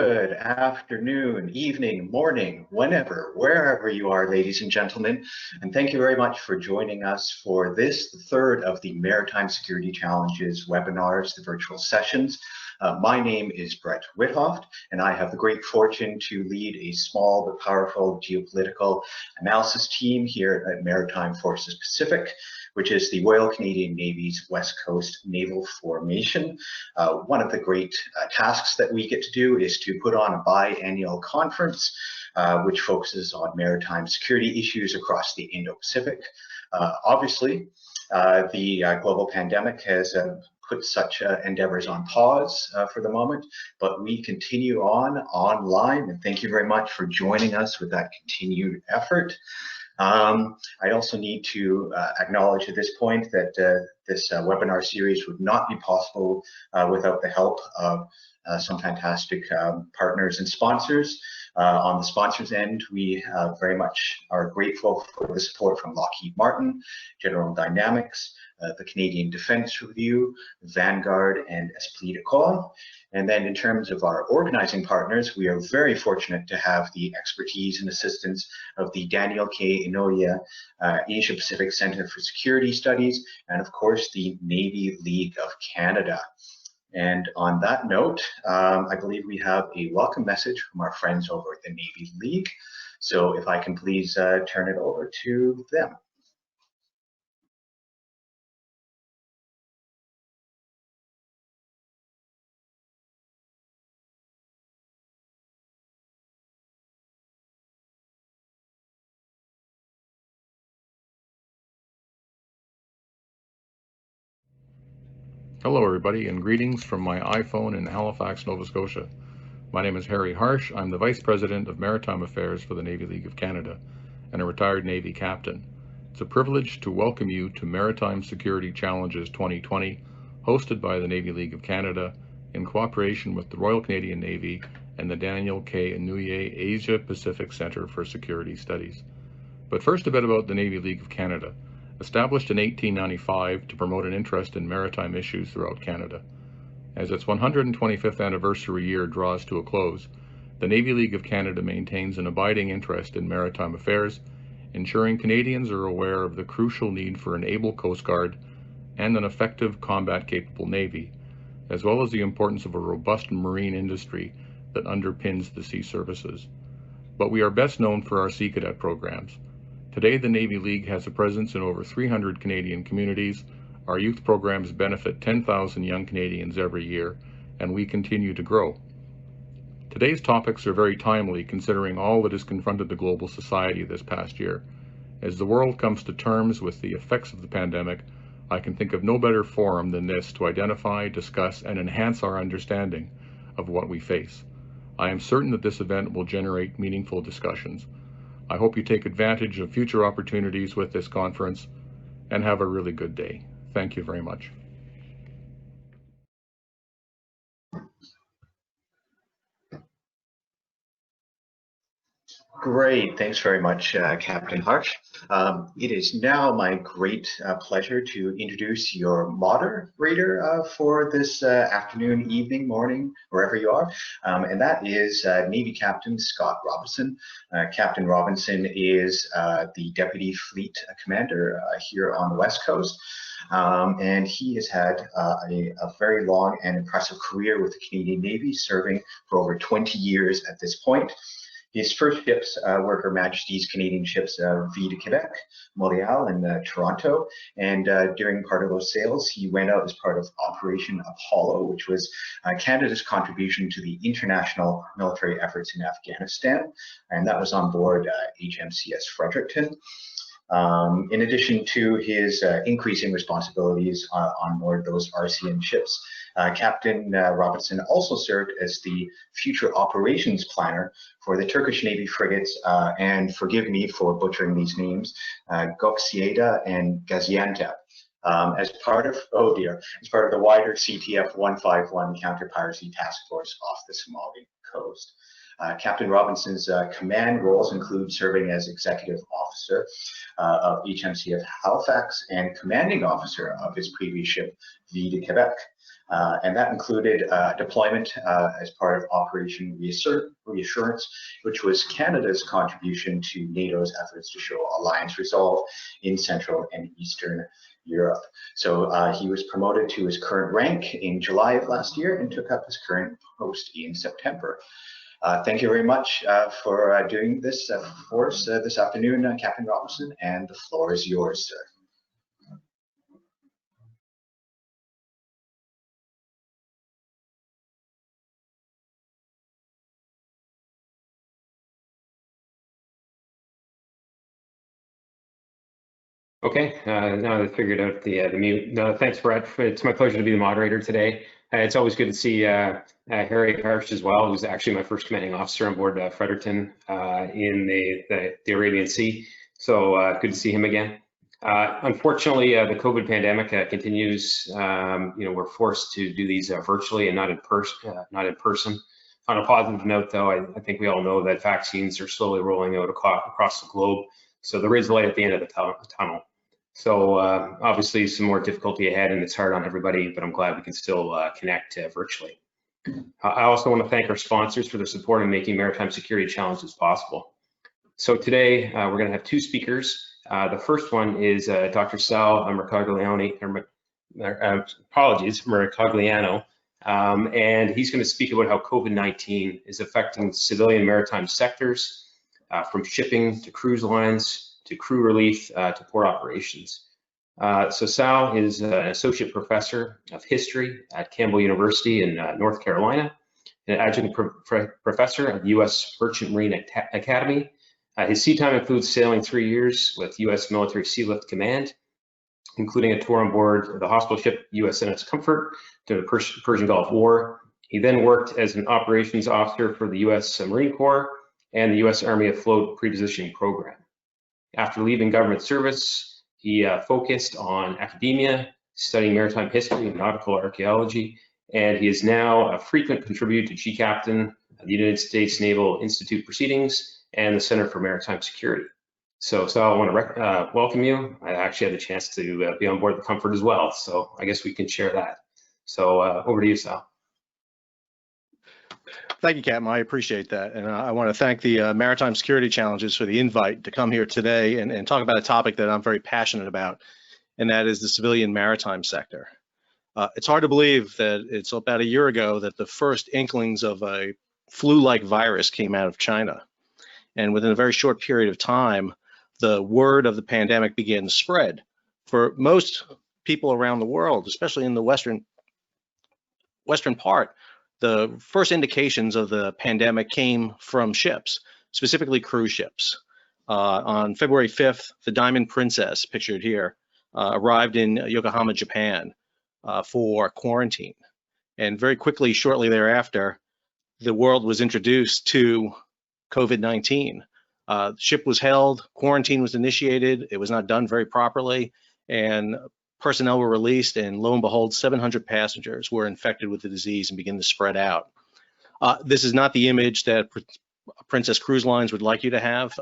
Good afternoon, evening, morning, whenever, wherever you are, ladies and gentlemen. And thank you very much for joining us for this, the third of the Maritime Security Challenges webinars, the virtual sessions. My name is Brett Whithoft, and I have the great fortune to lead a small but powerful geopolitical analysis team here at Maritime Forces Pacific, which is the Royal Canadian Navy's West Coast Naval Formation. One of the great tasks that we get to do is to put on a biannual conference, which focuses on maritime security issues across the Indo-Pacific. Obviously, the global pandemic has put such endeavors on pause for the moment, but we continue on online, and thank you very much for joining us with that continued effort. I also need to acknowledge at this point that this webinar series would not be possible without the help of some fantastic partners and sponsors. On the sponsors end, we very much are grateful for the support from Lockheed Martin, General Dynamics, the Canadian Defence Review, Vanguard, and Esprit de Corps. And then in terms of our organizing partners, we are very fortunate to have the expertise and assistance of the Daniel K. Inouye Asia Pacific Centre for Security Studies, and of course the Navy League of Canada. And on that note, I believe we have a welcome message from our friends over at the Navy League. So if I can please turn it over to them. Hello everybody, and greetings from my iPhone in Halifax, Nova Scotia. My name is Harry Harsh. I'm the Vice President of Maritime Affairs for the Navy League of Canada and a retired Navy captain. It's a privilege to welcome you to Maritime Security Challenges 2020, hosted by the Navy League of Canada in cooperation with the Royal Canadian Navy and the Daniel K. Inouye Asia Pacific Centre for Security Studies. But first a bit about the Navy League of Canada. Established in 1895 to promote an interest in maritime issues throughout Canada. As its 125th anniversary year draws to a close, the Navy League of Canada maintains an abiding interest in maritime affairs, ensuring Canadians are aware of the crucial need for an able Coast Guard and an effective combat-capable Navy, as well as the importance of a robust marine industry that underpins the sea services. But we are best known for our Sea Cadet programs. Today, the Navy League has a presence in over 300 Canadian communities. Our youth programs benefit 10,000 young Canadians every year, and we continue to grow. Today's topics are very timely considering all that has confronted the global society this past year. As the world comes to terms with the effects of the pandemic, I can think of no better forum than this to identify, discuss, and enhance our understanding of what we face. I am certain that this event will generate meaningful discussions. I hope you take advantage of future opportunities with this conference and have a really good day. Thank you very much. Great, thanks very much, Captain Harsh. It is now my great pleasure to introduce your moderator for this afternoon, evening, morning, wherever you are, and that is Navy Captain Scott Robinson. Captain Robinson is the Deputy Fleet Commander here on the West Coast, and he has had a very long and impressive career with the Canadian Navy, serving for over 20 years at this point. His first ships were Her Majesty's Canadian ships Vie de Québec, Montreal, and Toronto. And during part of those sails, he went out as part of Operation Apollo, which was Canada's contribution to the international military efforts in Afghanistan. And that was on board HMCS Fredericton. In addition to his increasing responsibilities on board those RCN ships, Captain Robinson also served as the future operations planner for the Turkish Navy frigates, and forgive me for butchering these names, Gökçeada and Gaziantep, as part of the wider CTF 151 counter-piracy task force off the Somali Coast. Captain Robinson's command roles include serving as executive officer of HMCF Halifax and commanding officer of his previous ship, Vie de Quebec. And that included deployment as part of Operation Reassurance, which was Canada's contribution to NATO's efforts to show alliance resolve in Central and Eastern Europe. So he was promoted to his current rank in July of last year and took up his current post in September. Thank you very much for doing this for us this afternoon, Captain Robinson, and the floor is yours, sir. Okay, now I figured out the mute. No, thanks, Brett. It's my pleasure to be the moderator today. It's always good to see Harry Harsh as well, who's actually my first commanding officer on board Fredericton in the Arabian Sea. So good to see him again. Unfortunately, the COVID pandemic continues. We're forced to do these virtually and not in person. On a positive note, though, I think we all know that vaccines are slowly rolling out across the globe. So there is light at the end of the tunnel. So obviously some more difficulty ahead, and it's hard on everybody, but I'm glad we can still connect virtually. I also want to thank our sponsors for their support in making Maritime Security Challenges possible. So today we're going to have two speakers. The first one is Dr. Sal Mercogliano, and he's going to speak about how COVID-19 is affecting civilian maritime sectors, from shipping to cruise lines, to crew relief, to port operations. So Sal is an associate professor of history at Campbell University in North Carolina, an adjunct professor at the U.S. Merchant Marine Academy. His sea time includes sailing 3 years with U.S. Military Sea Lift Command, including a tour on board the hospital ship USNS Comfort during the Persian Gulf War. He then worked as an operations officer for the U.S. Marine Corps and the U.S. Army Afloat Prepositioning Program. After leaving government service, he focused on academia, studying maritime history and nautical archaeology, and he is now a frequent contributor to G-Captain, the United States Naval Institute Proceedings, and the Center for Maritime Security. So Sal, I want to welcome you. I actually had the chance to be on board the Comfort as well, so I guess we can share that. So over to you, Sal. Thank you, Captain. I appreciate that. And I want to thank the Maritime Security Challenges for the invite to come here today and talk about a topic that I'm very passionate about, and that is the civilian maritime sector. It's hard to believe that it's about a year ago that the first inklings of a flu-like virus came out of China. And within a very short period of time, the word of the pandemic began to spread. For most people around the world, especially in the western part, the first indications of the pandemic came from ships, specifically cruise ships. On February 5th, the Diamond Princess, pictured here, arrived in Yokohama, Japan for quarantine. And very quickly, shortly thereafter, the world was introduced to COVID-19. The ship was held, quarantine was initiated, it was not done very properly, and personnel were released, and lo and behold, 700 passengers were infected with the disease and began to spread out. This is not the image that Princess Cruise Lines would like you to have.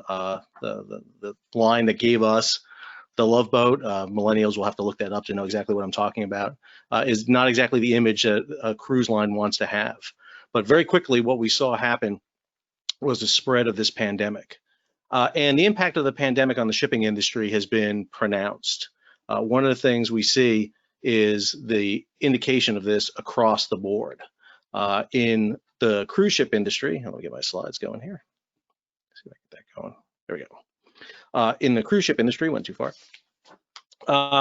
The line that gave us the Love Boat, millennials will have to look that up to know exactly what I'm talking about, is not exactly the image that a cruise line wants to have. But very quickly, what we saw happen was the spread of this pandemic. And the impact of the pandemic on the shipping industry has been pronounced. One of the things we see is the indication of this across the board. In the cruise ship industry, let me get my slides going here. Let's see if I can get that going. There we go. In the cruise ship industry, went too far.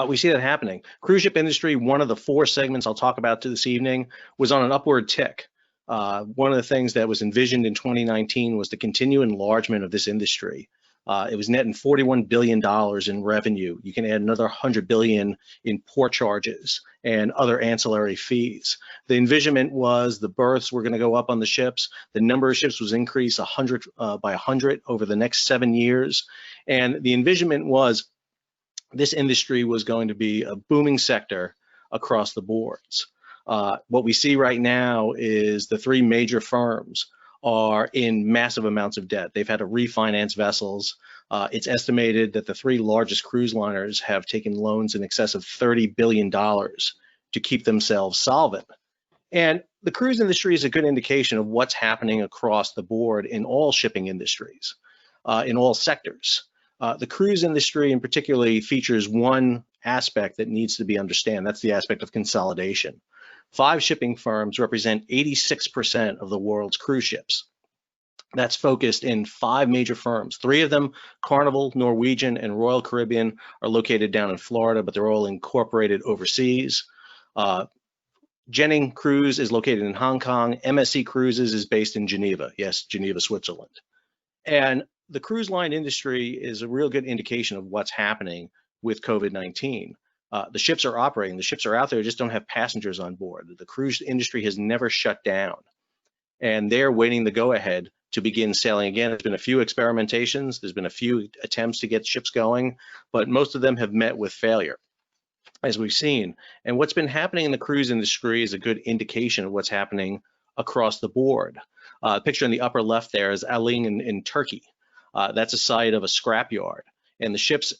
We see that happening. Cruise ship industry, one of the 4 segments I'll talk about this evening, was on an upward tick. One of the things that was envisioned in 2019 was the continued enlargement of this industry. It was netting $41 billion in revenue. You can add another $100 billion in port charges and other ancillary fees. The envisionment was the berths were going to go up on the ships. The number of ships was increased by 100 over the next 7 years. And the envisionment was this industry was going to be a booming sector across the boards. What we see right now is the 3 major firms are in massive amounts of debt. They've had to refinance vessels. It's estimated that the 3 largest cruise liners have taken loans in excess of $30 billion to keep themselves solvent. And the cruise industry is a good indication of what's happening across the board in all shipping industries, in all sectors. The cruise industry in particularly features one aspect that needs to be understood. That's the aspect of consolidation. 5 shipping firms represent 86% of the world's cruise ships. That's focused in 5 major firms. 3 of them, Carnival, Norwegian, and Royal Caribbean, are located down in Florida, but they're all incorporated overseas. Jennings Cruise is located in Hong Kong. MSC Cruises is based in Geneva. Yes, Geneva, Switzerland. And the cruise line industry is a real good indication of what's happening with COVID-19. The ships are operating, the ships are out there, just don't have passengers on board. The cruise industry has never shut down, and they're waiting the go-ahead to begin sailing again. There's been a few experimentations, there's been a few attempts to get ships going, but most of them have met with failure, as we've seen. And what's been happening in the cruise industry is a good indication of what's happening across the board. The picture in the upper left there is Aling in Turkey. That's a site of a scrapyard, and the ships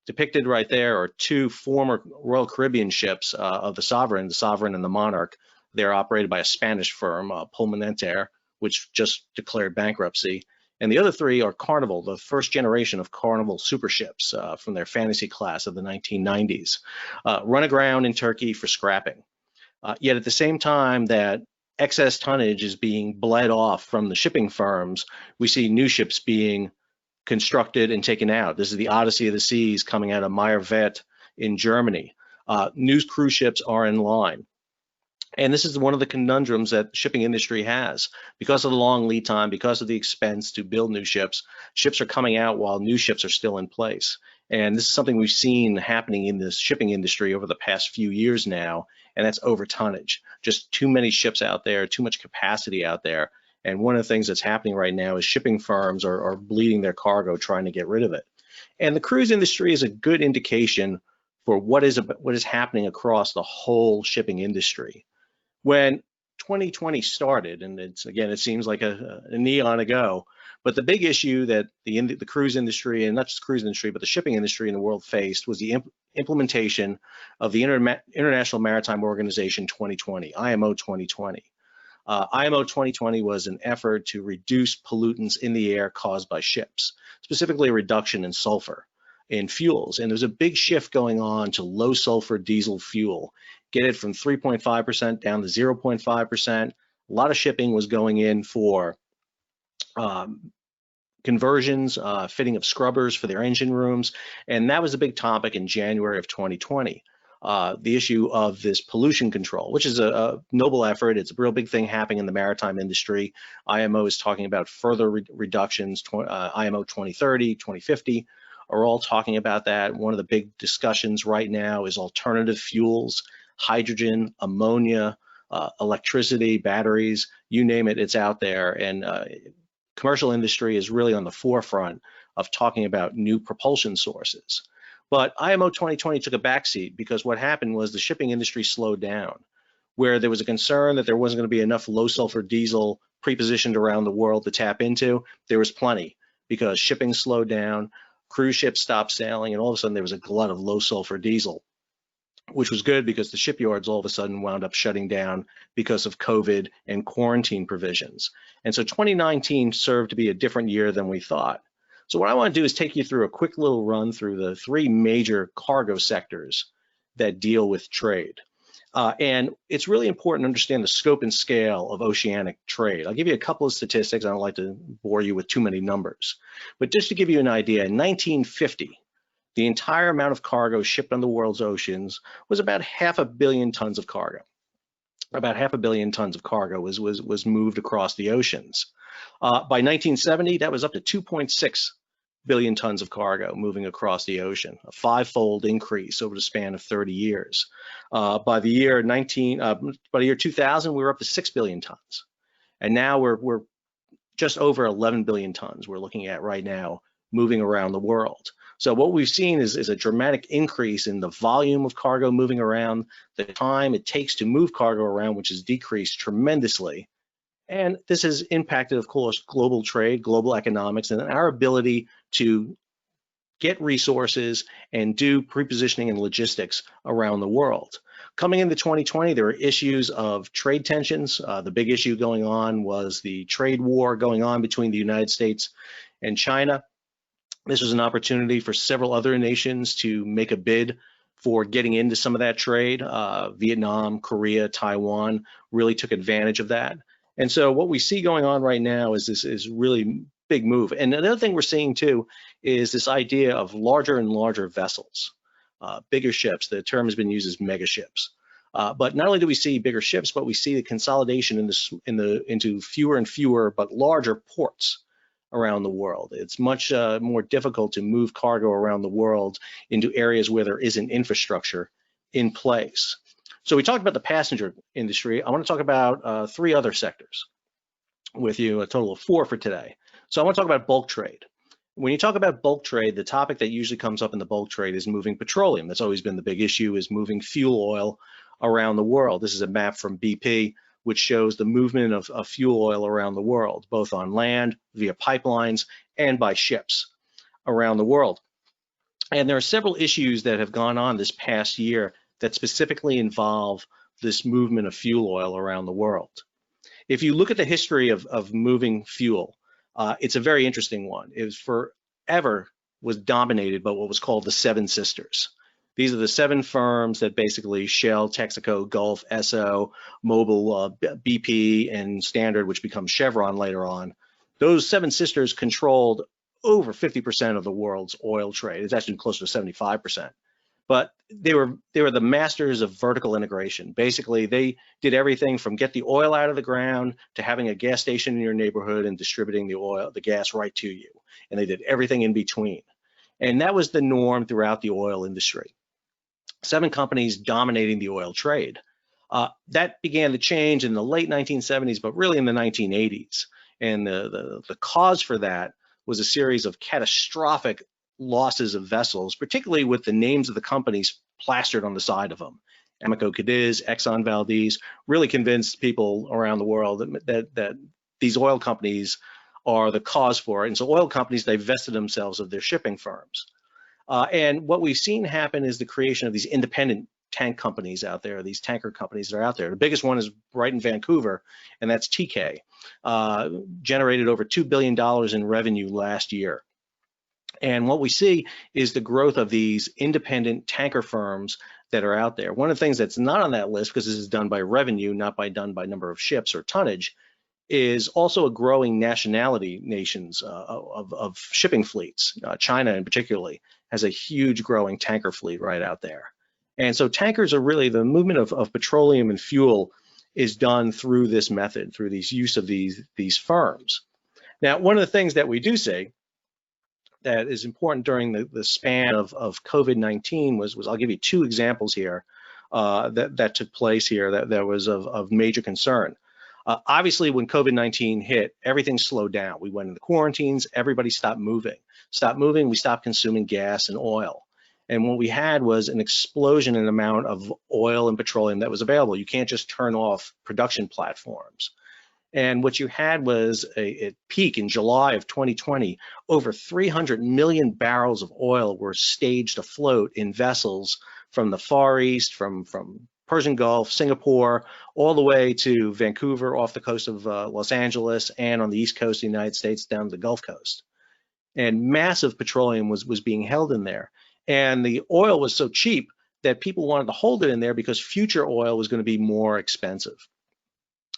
depicted right there are 2 former Royal Caribbean ships of the Sovereign and the Monarch. They're operated by a Spanish firm, Pulmonenter, which just declared bankruptcy. And the other 3 are Carnival, the first generation of Carnival super ships from their fantasy class of the 1990s, run aground in Turkey for scrapping. Yet at the same time that excess tonnage is being bled off from the shipping firms, we see new ships being constructed and taken out. This is the Odyssey of the Seas coming out of Meyerwerth in Germany. New cruise ships are in line. And this is one of the conundrums that the shipping industry has. Because of the long lead time, because of the expense to build new ships, ships are coming out while new ships are still in place. And this is something we've seen happening in the shipping industry over the past few years now, and that's over tonnage. Just too many ships out there, too much capacity out there. And one of the things that's happening right now is shipping firms are bleeding their cargo trying to get rid of it. And the cruise industry is a good indication for what is happening across the whole shipping industry. When 2020 started, and it seems like a neon ago, but the big issue that the cruise industry, and not just the cruise industry, but the shipping industry in the world faced was the implementation of the International Maritime Organization 2020, IMO 2020. IMO 2020 was an effort to reduce pollutants in the air caused by ships, specifically a reduction in sulfur in fuels. And there's a big shift going on to low sulfur diesel fuel, get it from 3.5% down to 0.5%. A lot of shipping was going in for conversions, fitting of scrubbers for their engine rooms. And that was a big topic in January of 2020. The issue of this pollution control, which is a noble effort. It's a real big thing happening in the maritime industry. IMO is talking about further reductions. IMO 2030, 2050 are all talking about that. One of the big discussions right now is alternative fuels, hydrogen, ammonia, electricity, batteries, you name it, it's out there. And commercial industry is really on the forefront of talking about new propulsion sources. But IMO 2020 took a backseat because what happened was the shipping industry slowed down, where there was a concern that there wasn't going to be enough low sulfur diesel pre-positioned around the world to tap into. There was plenty because shipping slowed down, cruise ships stopped sailing, and all of a sudden there was a glut of low sulfur diesel, which was good because the shipyards all of a sudden wound up shutting down because of COVID and quarantine provisions. And so 2019 served to be a different year than we thought. So what I want to do is take you through a quick little run through the 3 major cargo sectors that deal with trade. And it's really important to understand the scope and scale of oceanic trade. I'll give you a couple of statistics. I don't like to bore you with too many numbers. But just to give you an idea, in 1950, the entire amount of cargo shipped on the world's oceans was about 500 million tons of cargo. About 500 million tons of cargo was moved across the oceans. By 1970, that was up to 2.6 billion tons of cargo moving across the ocean, a 5-fold increase over the span of 30 years. By the year 2000, we were up to 6 billion tons, and now we're just over 11 billion tons. We're looking at right now moving around the world. So what we've seen is a dramatic increase in the volume of cargo moving around, the time it takes to move cargo around, which has decreased tremendously, And this has impacted, of course, global trade, global economics, and our ability to get resources and do prepositioning and logistics around the world. Coming into 2020, there were issues of trade tensions. The big issue going on was the trade war going on between the United States and China. This was an opportunity for several other nations to make a bid for getting into some of that trade. Vietnam, Korea, Taiwan really took advantage of that. And so what we see going on right now is this is really big move. And another thing we're seeing too is this idea of larger and larger vessels, bigger ships. The term has been used as mega ships. But not only do we see bigger ships, but we see the consolidation into fewer and fewer but larger ports around the world. It's much more difficult to move cargo around the world into areas where there isn't infrastructure in place. So we talked about the passenger industry. I want to talk about 3 other sectors with you, a total of 4 for today. So I want to talk about bulk trade. When you talk about bulk trade, the topic that usually comes up in the bulk trade is moving petroleum. That's always been the big issue, is moving fuel oil around the world. This is a map from BP, which shows the movement of fuel oil around the world, both on land, via pipelines, and by ships around the world. And there are several issues that have gone on this past year that specifically involve this movement of fuel oil around the world. If you look at the history of moving fuel, it's a very interesting one. It was forever was dominated by what was called the Seven Sisters. These are the 7 firms that basically Shell, Texaco, Gulf, Esso, Mobil, BP, and Standard, which becomes Chevron later on. Those 7 sisters controlled over 50% of the world's oil trade. It's actually closer to 75%. But they were the masters of vertical integration. Basically, they did everything from get the oil out of the ground to having a gas station in your neighborhood and distributing the gas right to you. And they did everything in between. And that was the norm throughout the oil industry. 7 companies dominating the oil trade. That began to change in the late 1970s, but really in the 1980s. And the cause for that was a series of catastrophic losses of vessels, particularly with the names of the companies plastered on the side of them. Amoco Cadiz, Exxon Valdez really convinced people around the world that these oil companies are the cause for it. And so oil companies divested themselves of their shipping firms. And what we've seen happen is the creation of these independent tank companies out there, these tanker companies that are out there. The biggest one is right in Vancouver, and that's TK. Generated over $2 billion in revenue last year. And what we see is the growth of these independent tanker firms that are out there. One of the things that's not on that list, because this is done by revenue, not done by number of ships or tonnage, is also a growing nationality nations of shipping fleets. China in particularly has a huge growing tanker fleet right out there. And so tankers are really the movement of petroleum and fuel is done through this method, through these use of these firms. Now, one of the things that we do see that is important during the span of COVID-19 was I'll give you 2 examples here that took place here that was of major concern. Obviously, when COVID-19 hit, everything slowed down. We went into quarantines, everybody stopped moving. We stopped consuming gas and oil. And what we had was an explosion in the amount of oil and petroleum that was available. You can't just turn off production platforms. And what you had was a peak in July of 2020, over 300 million barrels of oil were staged afloat in vessels from the Far East, from Persian Gulf, Singapore, all the way to Vancouver off the coast of Los Angeles and on the East Coast of the United States down to the Gulf Coast. And massive petroleum was being held in there. And the oil was so cheap that people wanted to hold it in there because future oil was going to be more expensive.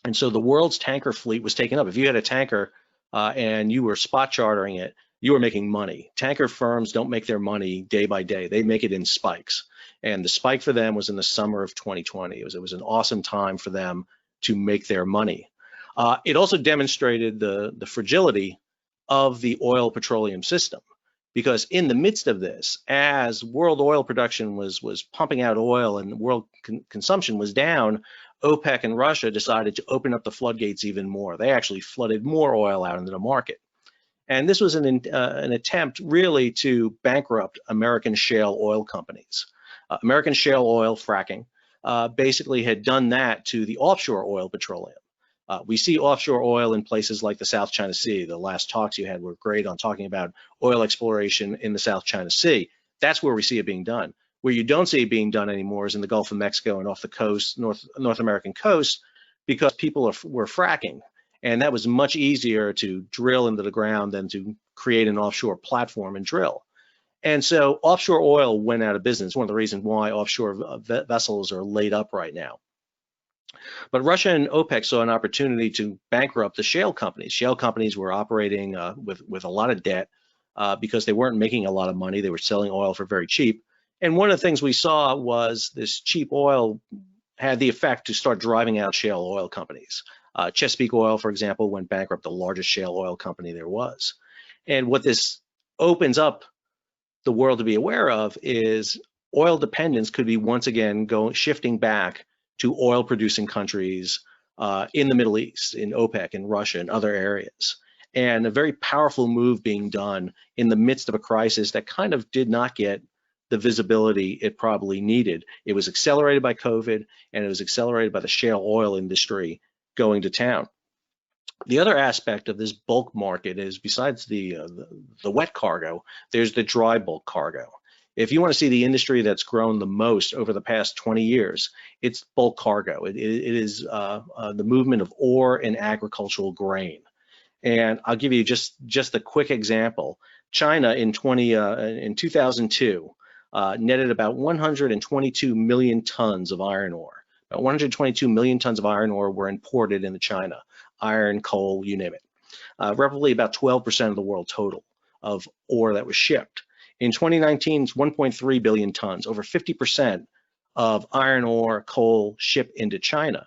And so the world's tanker fleet was taken up. If you had a tanker and you were spot chartering it, you were making money. Tanker firms don't make their money day by day. They make it in spikes. And the spike for them was in the summer of 2020. It was an awesome time for them to make their money. It also demonstrated the fragility of the oil petroleum system, because in the midst of this, as world oil production was pumping out oil and world consumption was down, OPEC and Russia decided to open up the floodgates even more. They actually flooded more oil out into the market. And this was an attempt really to bankrupt American shale oil companies. American shale oil fracking basically had done that to the offshore oil petroleum. We see offshore oil in places like the South China Sea. The last talks you had were great on talking about oil exploration in the South China Sea. That's where we see it being done. Where you don't see it being done anymore is in the Gulf of Mexico and off the coast, North American coast, because people were fracking. And that was much easier to drill into the ground than to create an offshore platform and drill. And so offshore oil went out of business. One of the reasons why offshore vessels are laid up right now. But Russia and OPEC saw an opportunity to bankrupt the shale companies. Shale companies were operating with a lot of debt because they weren't making a lot of money. They were selling oil for very cheap. And one of the things we saw was this cheap oil had the effect to start driving out shale oil companies. Chesapeake Oil, for example, went bankrupt, the largest shale oil company there was. And what this opens up the world to be aware of is oil dependence could be once again shifting back to oil producing countries in the Middle East, in OPEC, in Russia, and other areas. And a very powerful move being done in the midst of a crisis that kind of did not get the visibility it probably needed. It was accelerated by COVID, and it was accelerated by the shale oil industry going to town. The other aspect of this bulk market is, besides the wet cargo, there's the dry bulk cargo. If you want to see the industry that's grown the most over the past 20 years, it's bulk cargo. It is the movement of ore and agricultural grain. And I'll give you just a quick example. China in 2002 netted about 122 million tons of iron ore. About 122 million tons of iron ore were imported into China. Iron, coal, you name it. Roughly about 12% of the world total of ore that was shipped. In 2019, it's 1.3 billion tons, over 50% of iron ore, coal shipped into China.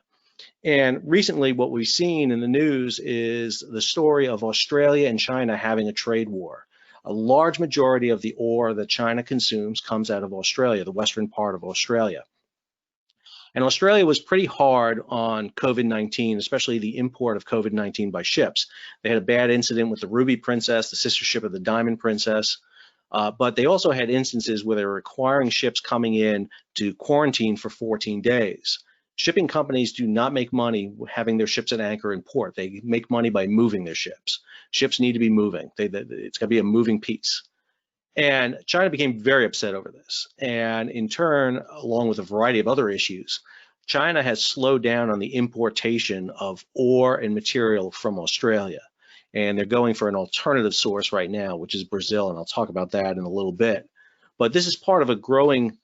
And recently, what we've seen in the news is the story of Australia and China having a trade war. A large majority of the ore that China consumes comes out of Australia, the western part of Australia. And Australia was pretty hard on COVID-19, especially the import of COVID-19 by ships. They had a bad incident with the Ruby Princess, the sister ship of the Diamond Princess. But they also had instances where they were requiring ships coming in to quarantine for 14 days. Shipping companies do not make money having their ships at anchor in port. They make money by moving their ships. Ships need to be moving. It's got to be a moving piece. And China became very upset over this. And in turn, along with a variety of other issues, China has slowed down on the importation of ore and material from Australia. And they're going for an alternative source right now, which is Brazil, and I'll talk about that in a little bit. But this is part of a growing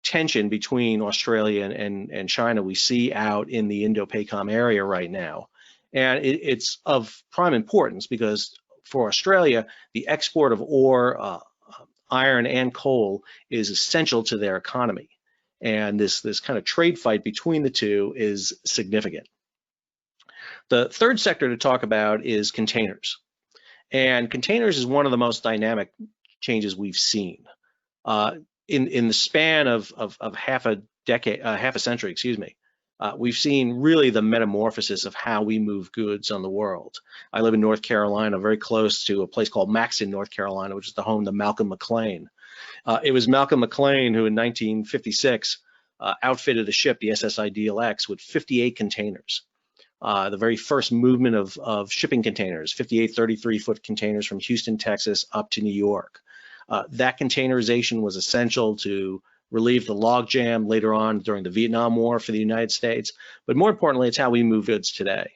tension between Australia and China we see out in the Indo-PACOM area right now. And it's of prime importance because for Australia, the export of ore, iron, and coal is essential to their economy. And this kind of trade fight between the two is significant. The third sector to talk about is containers. And containers is one of the most dynamic changes we've seen. In the span of half a century, we've seen really the metamorphosis of how we move goods on the world. I live in North Carolina, very close to a place called Maxton, North Carolina, which is the home to Malcolm McLean. It was Malcolm McLean who in 1956 outfitted a ship, the SS Ideal X, with 58 containers. The very first movement of shipping containers, 58 33-foot containers from Houston, Texas, up to New York. That containerization was essential to relieve the logjam later on during the Vietnam War for the United States. But more importantly, it's how we move goods today.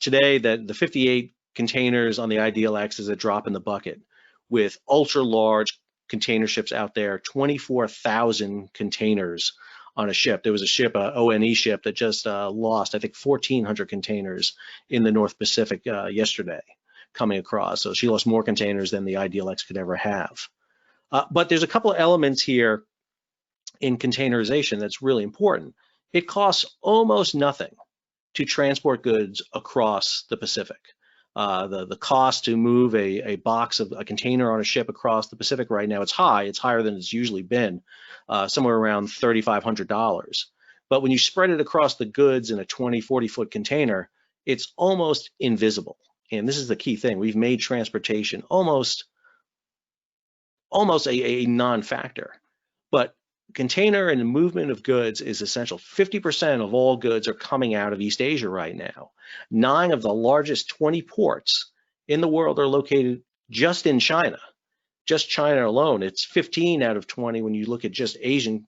Today, the 58 containers on the Ideal X is a drop in the bucket. With ultra large container ships out there, 24,000 containers on a ship. There was a ship, a ONE ship, that just lost, I think, 1,400 containers in the North Pacific yesterday coming across. So she lost more containers than the Ideal X could ever have. But there's a couple of elements here in containerization that's really important. It costs almost nothing to transport goods across the Pacific. The cost to move a box of a container on a ship across the Pacific right now, it's high. It's higher than it's usually been, somewhere around $3,500. But when you spread it across the goods in a 20, 40-foot container, it's almost invisible. And this is the key thing. We've made transportation almost a non-factor. But container and the movement of goods is essential. 50% of all goods are coming out of East Asia right now. 9 of the largest 20 ports in the world are located just in China. Just China alone, it's 15 out of 20 when you look at just Asian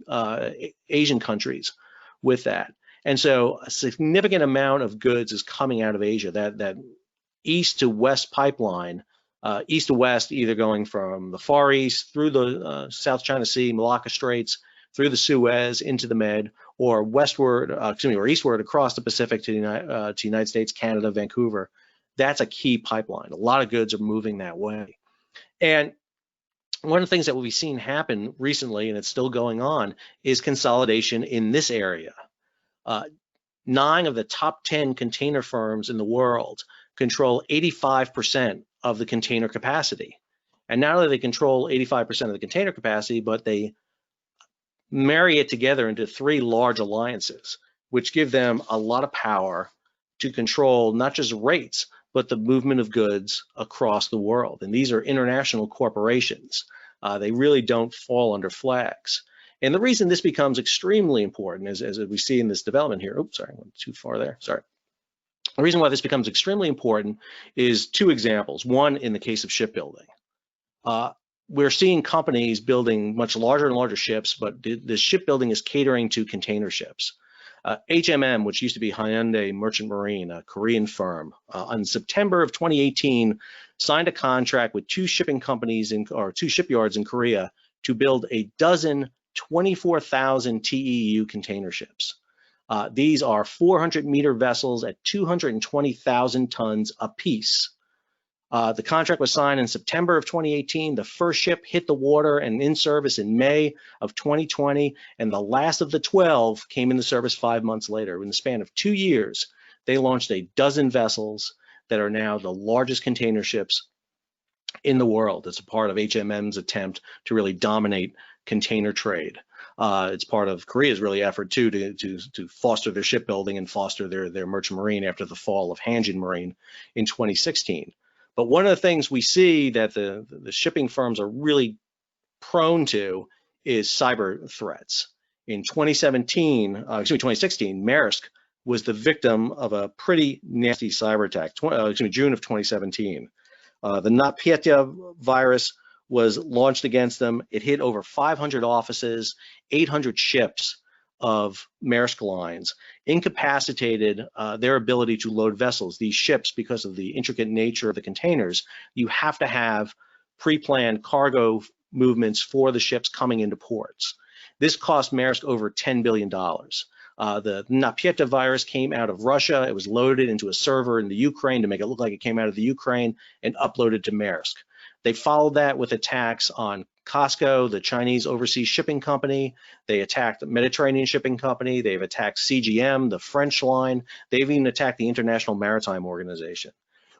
countries with that. And so a significant amount of goods is coming out of Asia. That east to west pipeline, east to west, either going from the Far East through the South China Sea, Malacca Straits, through the Suez into the Med, or westward, or eastward across the Pacific to the United States, Canada, Vancouver. That's a key pipeline. A lot of goods are moving that way. And one of the things that we've seen happen recently, and it's still going on, is consolidation in this area. 9 of the top 10 container firms in the world control 85% of the container capacity. And not only do they control 85% of the container capacity, but they marry it together into 3 large alliances, which give them a lot of power to control not just rates, but the movement of goods across the world. And these are international corporations. They really don't fall under flags. And the reason this becomes extremely important, as we see in this development here, oops, sorry, I went too far there, sorry. The reason why this becomes extremely important is 2 examples. One, in the case of shipbuilding. We're seeing companies building much larger and larger ships, but the shipbuilding is catering to container ships. HMM, which used to be Hyundai Merchant Marine, a Korean firm, in September of 2018, signed a contract with 2 shipping companies or 2 shipyards in Korea to build a dozen 24,000 TEU container ships. These are 400-meter vessels at 220,000 tons apiece. The contract was signed in September of 2018. The first ship hit the water and in service in May of 2020, and the last of the 12 came into service 5 months later. In the span of 2 years, they launched a dozen vessels that are now the largest container ships in the world. It's a part of HMM's attempt to really dominate container trade. It's part of Korea's really effort too to foster their shipbuilding and foster their merchant marine after the fall of Hanjin Marine in 2016. But one of the things we see that the shipping firms are really prone to is cyber threats. In 2016, Maersk was the victim of a pretty nasty cyber attack, June of 2017. The NotPetya virus was launched against them. It hit over 500 offices, 800 ships of Maersk lines, incapacitated their ability to load vessels. These ships, because of the intricate nature of the containers, you have to have pre-planned cargo movements for the ships coming into ports. This cost Maersk over $10 billion. The NotPetya virus came out of Russia. It was loaded into a server in the Ukraine to make it look like it came out of the Ukraine and uploaded to Maersk. They followed that with attacks on COSCO, the Chinese overseas shipping company. They attacked the Mediterranean shipping company. They've attacked CGM, the French line. They've even attacked the International Maritime Organization.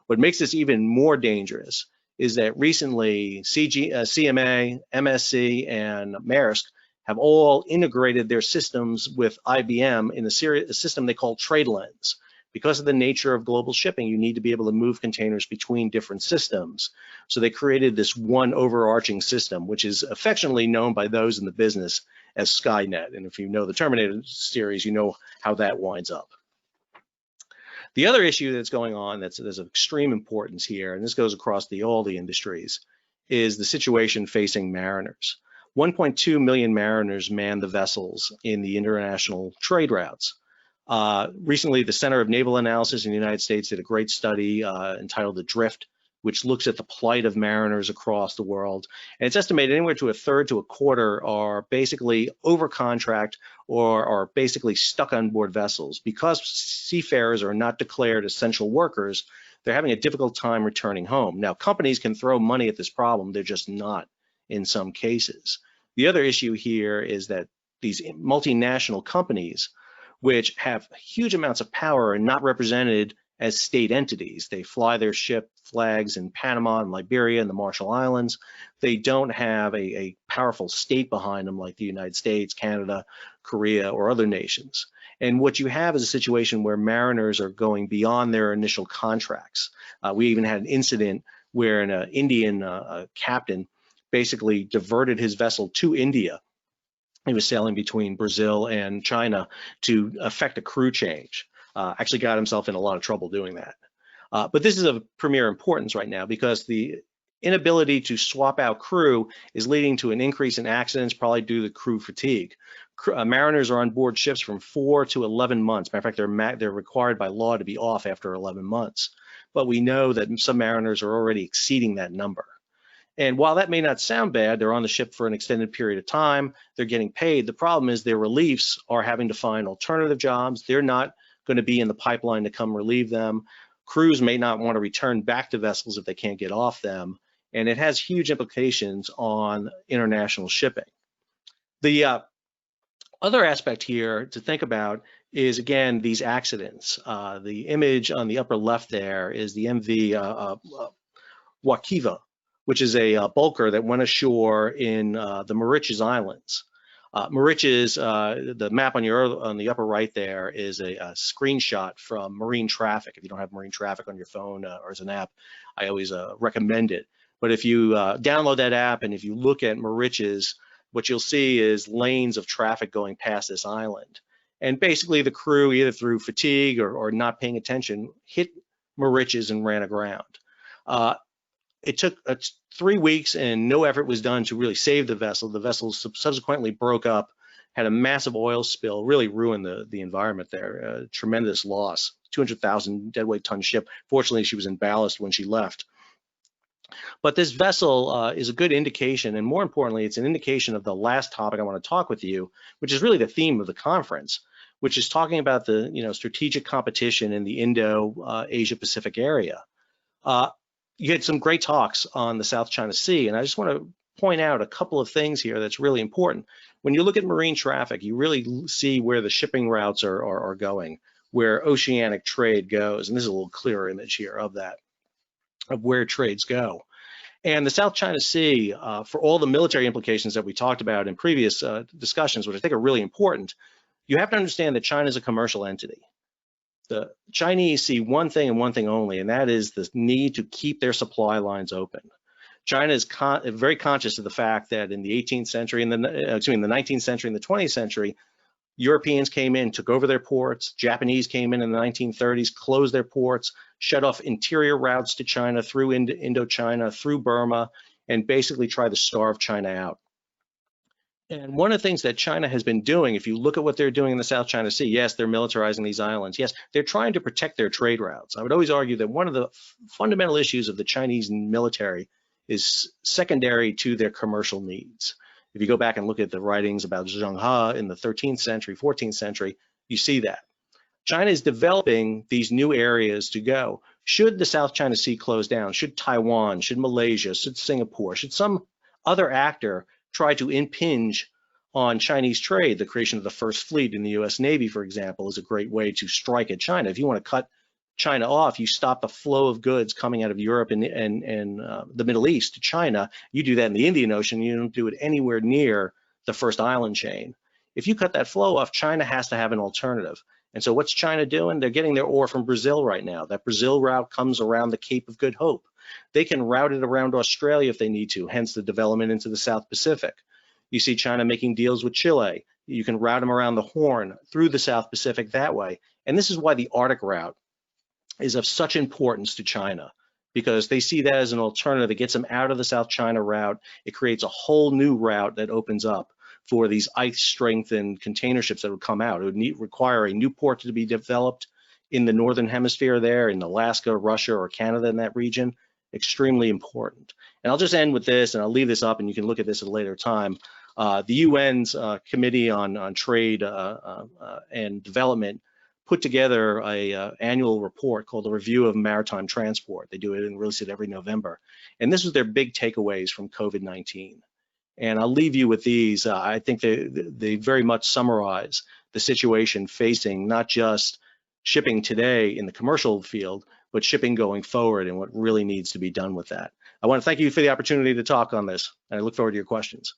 What makes this even more dangerous is that recently CMA, MSC, and Maersk have all integrated their systems with IBM in a system they call TradeLens. Because of the nature of global shipping, you need to be able to move containers between different systems. So they created this one overarching system, which is affectionately known by those in the business as Skynet. And if you know the Terminator series, you know how that winds up. The other issue that's going on that's of extreme importance here, and this goes across all the industries, is the situation facing mariners. 1.2 million mariners man the vessels in the international trade routes. Recently, the Center of Naval Analysis in the United States did a great study entitled Adrift, which looks at the plight of mariners across the world. And it's estimated anywhere to a third to a quarter are basically over contract or are basically stuck on board vessels. Because seafarers are not declared essential workers, they're having a difficult time returning home. Now, companies can throw money at this problem. They're just not in some cases. The other issue here is that these multinational companies, which have huge amounts of power, are not represented as state entities. They fly their ship flags in Panama and Liberia and the Marshall Islands. They don't have a powerful state behind them like the United States, Canada, Korea, or other nations. And what you have is a situation where mariners are going beyond their initial contracts. We even had an incident where an Indian captain basically diverted his vessel to India He was sailing between Brazil and China to effect a crew change. Actually got himself in a lot of trouble doing that. But this is of premier importance right now because the inability to swap out crew is leading to an increase in accidents, probably due to crew fatigue. Mariners are on board ships from 4 to 11 months. Matter of fact, they're required by law to be off after 11 months. But we know that some mariners are already exceeding that number. And while that may not sound bad, they're on the ship for an extended period of time, they're getting paid. The problem is their reliefs are having to find alternative jobs. They're not going to be in the pipeline to come relieve them. Crews may not want to return back to vessels if they can't get off them. And it has huge implications on international shipping. The other aspect here to think about is, again, these accidents. The image on the upper left there is the MV Wakiva, which is a bulker that went ashore in the Mauritius Islands. Mauritius, the map on the upper right there is a screenshot from marine traffic. If you don't have marine traffic on your phone or as an app, I always recommend it. But if you download that app and if you look at Mauritius, what you'll see is lanes of traffic going past this island. And basically the crew, either through fatigue or not paying attention, hit Mauritius and ran aground. It took 3 weeks and no effort was done to really save the vessel. The vessel subsequently broke up, had a massive oil spill, really ruined the environment there. Tremendous loss, 200,000 deadweight ton ship. Fortunately, she was in ballast when she left. But this vessel is a good indication, and more importantly, it's an indication of the last topic I want to talk with you, which is really the theme of the conference, which is talking about the strategic competition in the Indo Asia Pacific area. You had some great talks on the South China Sea, and I just want to point out a couple of things here that's really important. When you look at marine traffic, you really see where the shipping routes are going, where oceanic trade goes, and this is a little clearer image here of that, of where trades go. And the South China Sea, for all the military implications that we talked about in previous discussions, which I think are really important, you have to understand that China is a commercial entity. The Chinese see one thing and one thing only, and that is the need to keep their supply lines open. China is very conscious of the fact that in the 18th century, in the 19th century and the 20th century, Europeans came in, took over their ports. Japanese came in the 1930s, closed their ports, shut off interior routes to China through Indochina, through Burma, and basically tried to starve China out. And one of the things that China has been doing, if you look at what they're doing in the South China Sea, yes, they're militarizing these islands. Yes, they're trying to protect their trade routes. I would always argue that one of the fundamental issues of the Chinese military is secondary to their commercial needs. If you go back and look at the writings about Zheng He in the 13th century, 14th century, you see that. China is developing these new areas to go. Should the South China Sea close down, should Taiwan, should Malaysia, should Singapore, should some other actor try to impinge on Chinese trade, the creation of the first fleet in the US Navy, for example, is a great way to strike at China. If you want to cut China off, you stop the flow of goods coming out of Europe and the Middle East to China. You do that in the Indian Ocean. You don't do it anywhere near the first island chain. If you cut that flow off, China has to have an alternative. And so what's China doing? They're getting their ore from Brazil right now. That Brazil route comes around the Cape of Good Hope. They can route it around Australia if they need to, hence the development into the South Pacific. You see China making deals with Chile. You can route them around the Horn through the South Pacific that way. And this is why the Arctic route is of such importance to China, because they see that as an alternative that gets them out of the South China route. It creates a whole new route that opens up for these ice-strengthened container ships that would come out. It would require a new port to be developed in the Northern Hemisphere there, in Alaska, Russia, or Canada in that region. Extremely important. And I'll just end with this, and I'll leave this up, and you can look at this at a later time. The UN's Committee on Trade and Development put together a annual report called the Review of Maritime Transport. They do it and release it every November. And this was their big takeaways from COVID-19. And I'll leave you with these. I think they very much summarize the situation facing not just shipping today in the commercial field, but shipping going forward and what really needs to be done with that. I want to thank you for the opportunity to talk on this, and I look forward to your questions.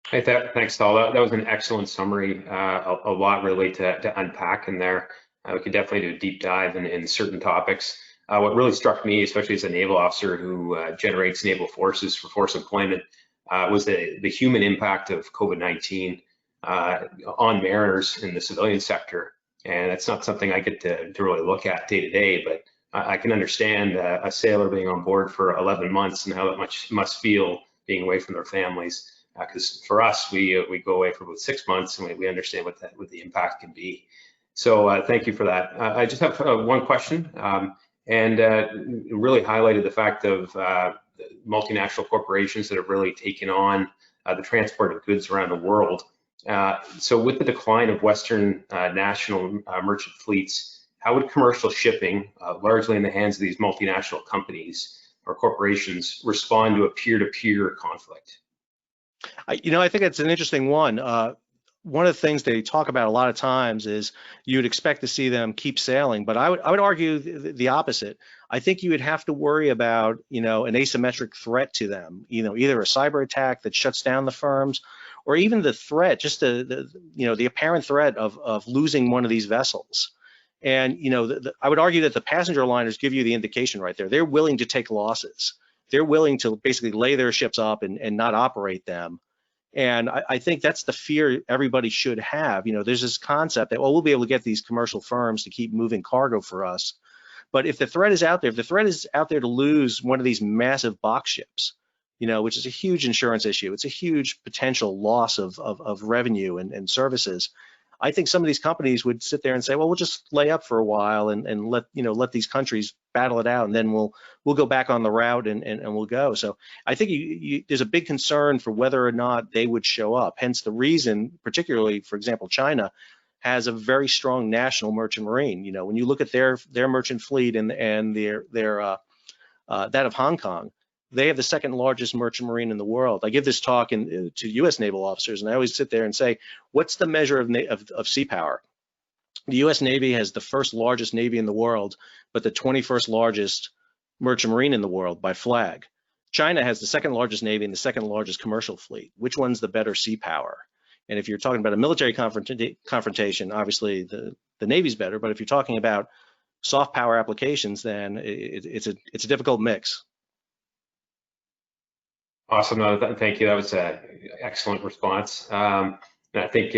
Hey, thanks, Tal. That was an excellent summary. A lot really to unpack in there. We could definitely do a deep dive in certain topics. What really struck me, especially as a naval officer who generates naval forces for force employment, was the human impact of COVID-19 on mariners in the civilian sector. And that's not something I get to really look at day to day, but I can understand a sailor being on board for 11 months and how that must feel being away from their families. Because for us, we go away for about 6 months, and we understand what the impact can be. So thank you for that. I just have one question, and really highlighted the fact of multinational corporations that have really taken on the transport of goods around the world. So with the decline of Western national merchant fleets, how would commercial shipping, largely in the hands of these multinational companies or corporations, respond to a peer-to-peer conflict? I think it's an interesting one. One of the things they talk about a lot of times is you'd expect to see them keep sailing, but I would argue the opposite. I think you would have to worry about, an asymmetric threat to them, either a cyber attack that shuts down the firms, or even the threat, just the apparent threat of losing one of these vessels. And, I would argue that the passenger liners give you the indication right there. They're willing to take losses. They're willing to basically lay their ships up and not operate them. And I think that's the fear everybody should have. There's this concept that, well, we'll be able to get these commercial firms to keep moving cargo for us. But if the threat is out there, to lose one of these massive box ships, which is a huge insurance issue, it's a huge potential loss of revenue and services. I think some of these companies would sit there and say, well, we'll just lay up for a while and let these countries battle it out, and then we'll go back on the route and we'll go. So I think there's a big concern for whether or not they would show up. Hence the reason, particularly, for example, China has a very strong national merchant marine. When you look at their merchant fleet and their that of Hong Kong, they have the second largest merchant marine in the world. I give this talk to U.S. naval officers, and I always sit there and say, what's the measure of sea power? The U.S. Navy has the first largest Navy in the world, but the 21st largest merchant marine in the world by flag. China has the second largest Navy and the second largest commercial fleet. Which one's the better sea power? And if you're talking about a military confrontation, obviously the Navy's better. But if you're talking about soft power applications, then it's a difficult mix. Awesome. Thank you. That was an excellent response. And I think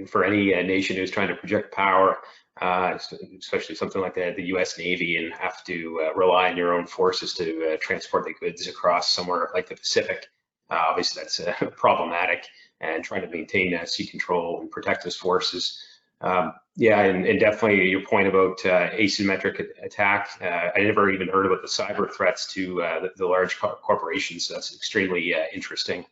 for any nation who's trying to project power, especially something like the U.S. Navy, and have to rely on your own forces to transport the goods across somewhere like the Pacific, obviously that's problematic, and trying to maintain sea control and protect those forces. Yeah, and definitely your point about asymmetric attack. I never even heard about the cyber threats to the large corporations. So that's extremely interesting.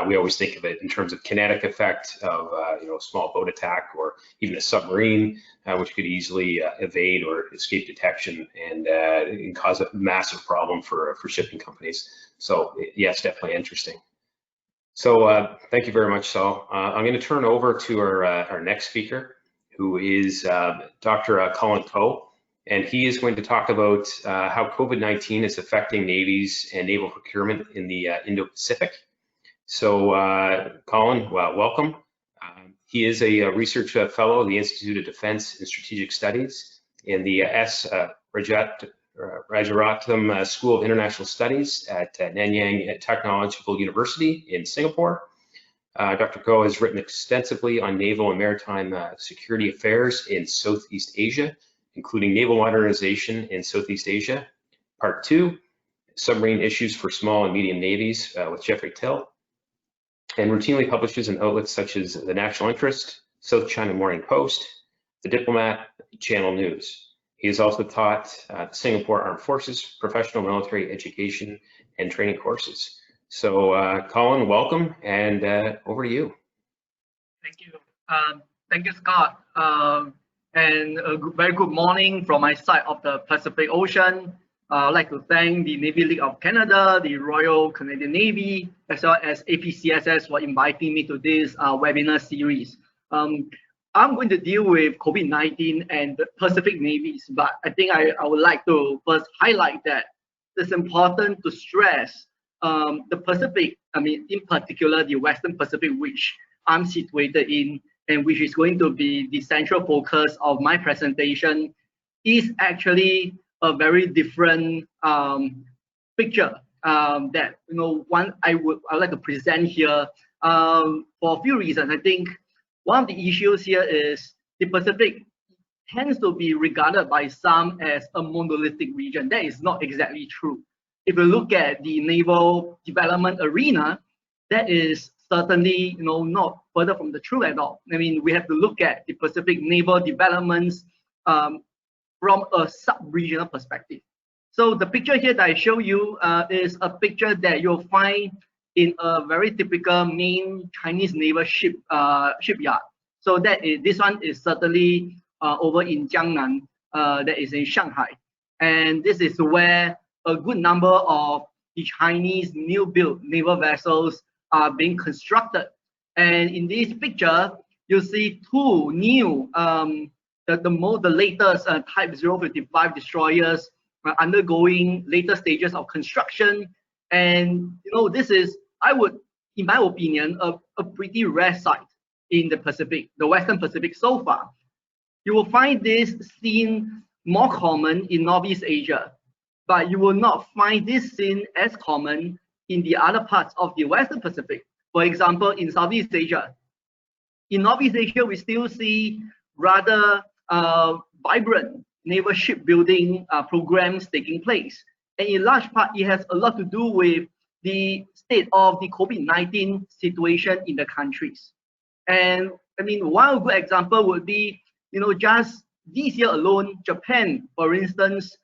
We always think of it in terms of kinetic effect of a small boat attack or even a submarine, which could easily evade or escape detection and cause a massive problem for shipping companies. So yes, definitely interesting. So thank you very much, Saul. I'm going to turn over to our next speaker, who is Dr. Collin Koh, and he is going to talk about how COVID-19 is affecting navies and naval procurement in the Indo-Pacific. So Collin, welcome. He is a research fellow of the Institute of Defense and Strategic Studies in the Rajaratnam School of International Studies at Nanyang Technological University in Singapore. Dr. Koh has written extensively on naval and maritime security affairs in Southeast Asia, including naval modernization in Southeast Asia, Part 2, submarine issues for small and medium navies with Jeffrey Till, and routinely publishes in outlets such as The National Interest, South China Morning Post, The Diplomat, Channel News. He has also taught the Singapore Armed Forces professional military education and training courses. So Collin, welcome, and over to you. Thank you. Thank you, Scott. And a very good morning from my side of the Pacific Ocean. I'd like to thank the Navy League of Canada, the Royal Canadian Navy, as well as APCSS for inviting me to this webinar series. I'm going to deal with COVID-19 and the Pacific navies, but I think I would like to first highlight that it's important to stress the Pacific, in particular the Western Pacific, which I'm situated in, and which is going to be the central focus of my presentation, is actually a very different picture that one I'd like to present here for a few reasons. I think one of the issues here is the Pacific tends to be regarded by some as a monolithic region. That is not exactly true. If you look at the naval development arena, that is certainly not further from the truth at all. I mean, we have to look at the Pacific naval developments from a sub-regional perspective. So the picture here that I show you is a picture that you'll find in a very typical main Chinese naval shipyard. So this one is certainly over in Jiangnan, that is in Shanghai. And this is where a good number of the Chinese new built naval vessels are being constructed. And in this picture, you see two new, the latest Type 055 destroyers undergoing later stages of construction. And this is, in my opinion, a pretty rare sight in the Pacific, the Western Pacific so far. You will find this scene more common in Northeast Asia, but you will not find this scene as common in the other parts of the Western Pacific. For example, in Southeast Asia. In Northeast Asia, we still see rather vibrant naval shipbuilding programs taking place. And in large part, it has a lot to do with the state of the COVID-19 situation in the countries. And I mean, one good example would be, just this year alone, Japan, for instance,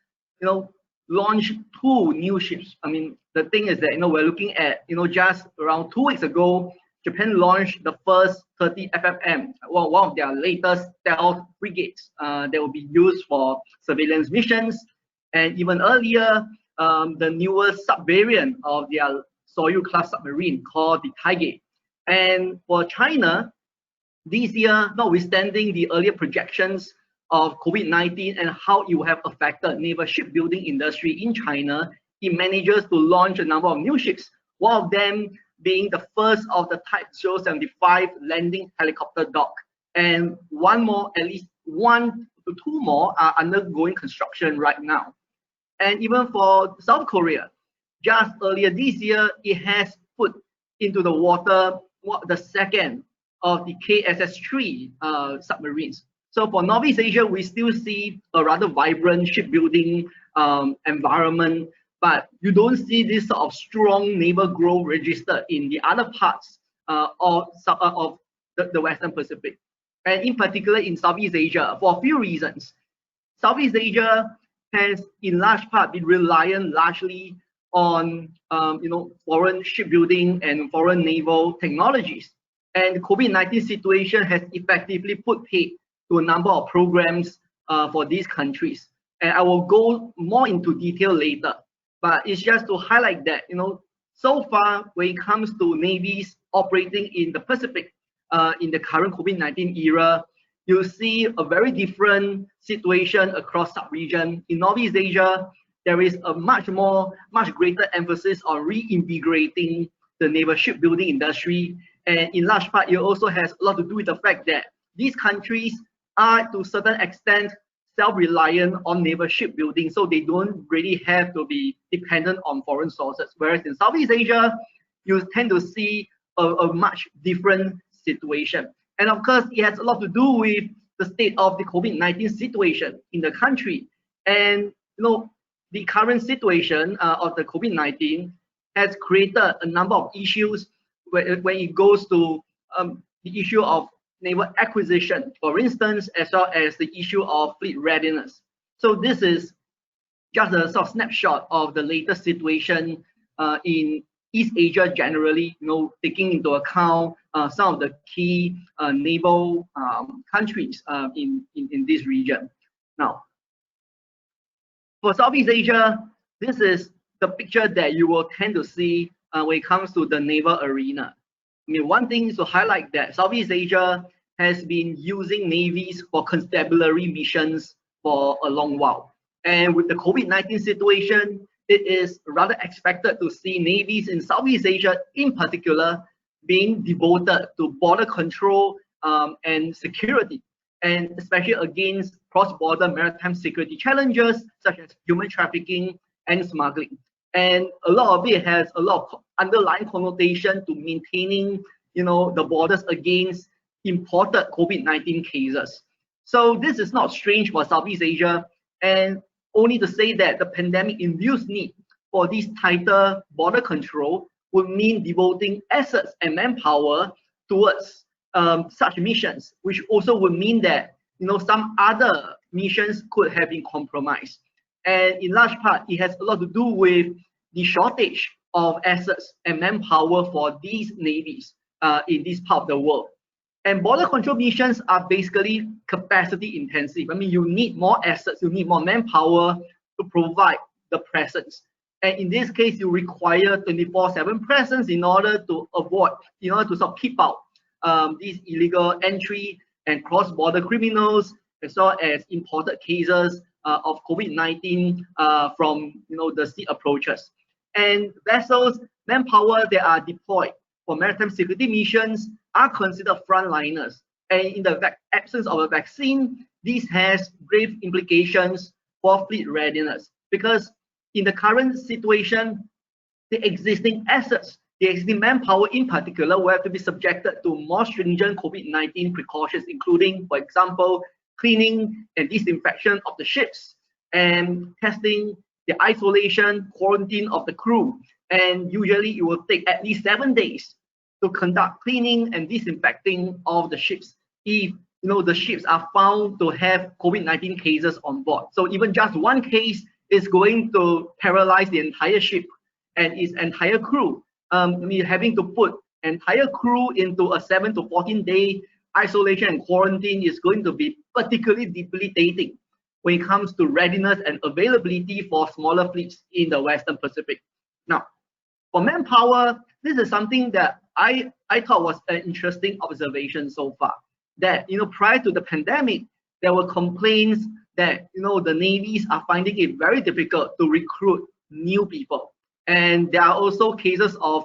launched 2 new ships. I mean, the thing is that, we're looking at, just around 2 weeks ago, Japan launched the first 30 FFM, one of their latest stealth frigates that will be used for surveillance missions. And even earlier, the newest sub-variant of their Soyuz class submarine called the Taige. And for China, this year, notwithstanding the earlier projections of COVID-19 and how it will have affected naval shipbuilding industry in China, it manages to launch a number of new ships, one of them being the first of the Type 075 landing helicopter dock. And at least 1 to 2 more are undergoing construction right now. And even for South Korea, just earlier this year, it has put into the water the second of the KSS-3 submarines. So for Northeast Asia, we still see a rather vibrant shipbuilding environment, but you don't see this sort of strong naval growth registered in the other parts of the Western Pacific. And in particular in Southeast Asia, for a few reasons. Southeast Asia has in large part been reliant largely on foreign shipbuilding and foreign naval technologies. And the COVID-19 situation has effectively put paid to a number of programs for these countries. And I will go more into detail later, but it's just to highlight that, so far when it comes to navies operating in the Pacific in the current COVID-19 era, you see a very different situation across sub-region. In Northeast Asia, there is a much greater emphasis on reinvigorating the naval shipbuilding industry. And in large part, it also has a lot to do with the fact that these countries are to a certain extent self-reliant on naval shipbuilding, so they don't really have to be dependent on foreign sources. Whereas in Southeast Asia, you tend to see a much different situation. And of course, it has a lot to do with the state of the COVID-19 situation in the country. And the current situation of the COVID-19 has created a number of issues when it goes to the issue of naval acquisition, for instance, as well as the issue of fleet readiness. So this is just a sort of snapshot of the latest situation in East Asia generally, taking into account some of the key naval countries in this region. Now, for Southeast Asia, this is the picture that you will tend to see when it comes to the naval arena. I mean, one thing is to highlight that Southeast Asia has been using navies for constabulary missions for a long while. And with the COVID-19 situation, it is rather expected to see navies in Southeast Asia in particular being devoted to border control and security. and especially against cross-border maritime security challenges such as human trafficking and smuggling. And a lot of it has a lot of underlying connotation to maintaining, the borders against imported COVID-19 cases. So this is not strange for Southeast Asia, and only to say that the pandemic-induced need for this tighter border control would mean devoting assets and manpower towards such missions, which also would mean that some other missions could have been compromised. And in large part, it has a lot to do with the shortage of assets and manpower for these navies in this part of the world. And border control missions are basically capacity intensive. I mean, you need more assets, you need more manpower to provide the presence. And in this case, you require 24/7 presence in order to avoid, to sort of keep out these illegal entry and cross-border criminals, as well as imported cases of COVID-19 from the sea approaches. And vessels, manpower that are deployed for maritime security missions are considered frontliners. And in the absence of a vaccine, this has grave implications for fleet readiness, because in the current situation, the existing assets, the existing manpower in particular, will have to be subjected to more stringent COVID-19 precautions, including, for example, cleaning and disinfection of the ships, and testing, the isolation, quarantine of the crew. And usually it will take at least 7 days to conduct cleaning and disinfecting of the ships if the ships are found to have COVID-19 cases on board. So even just one case is going to paralyze the entire ship and its entire crew. Having to put entire crew into a 7 to 14-day isolation and quarantine is going to be particularly debilitating when it comes to readiness and availability for smaller fleets in the Western Pacific. Now, for manpower, this is something that I thought was an interesting observation so far. That prior to the pandemic, there were complaints that the navies are finding it very difficult to recruit new people, and there are also cases of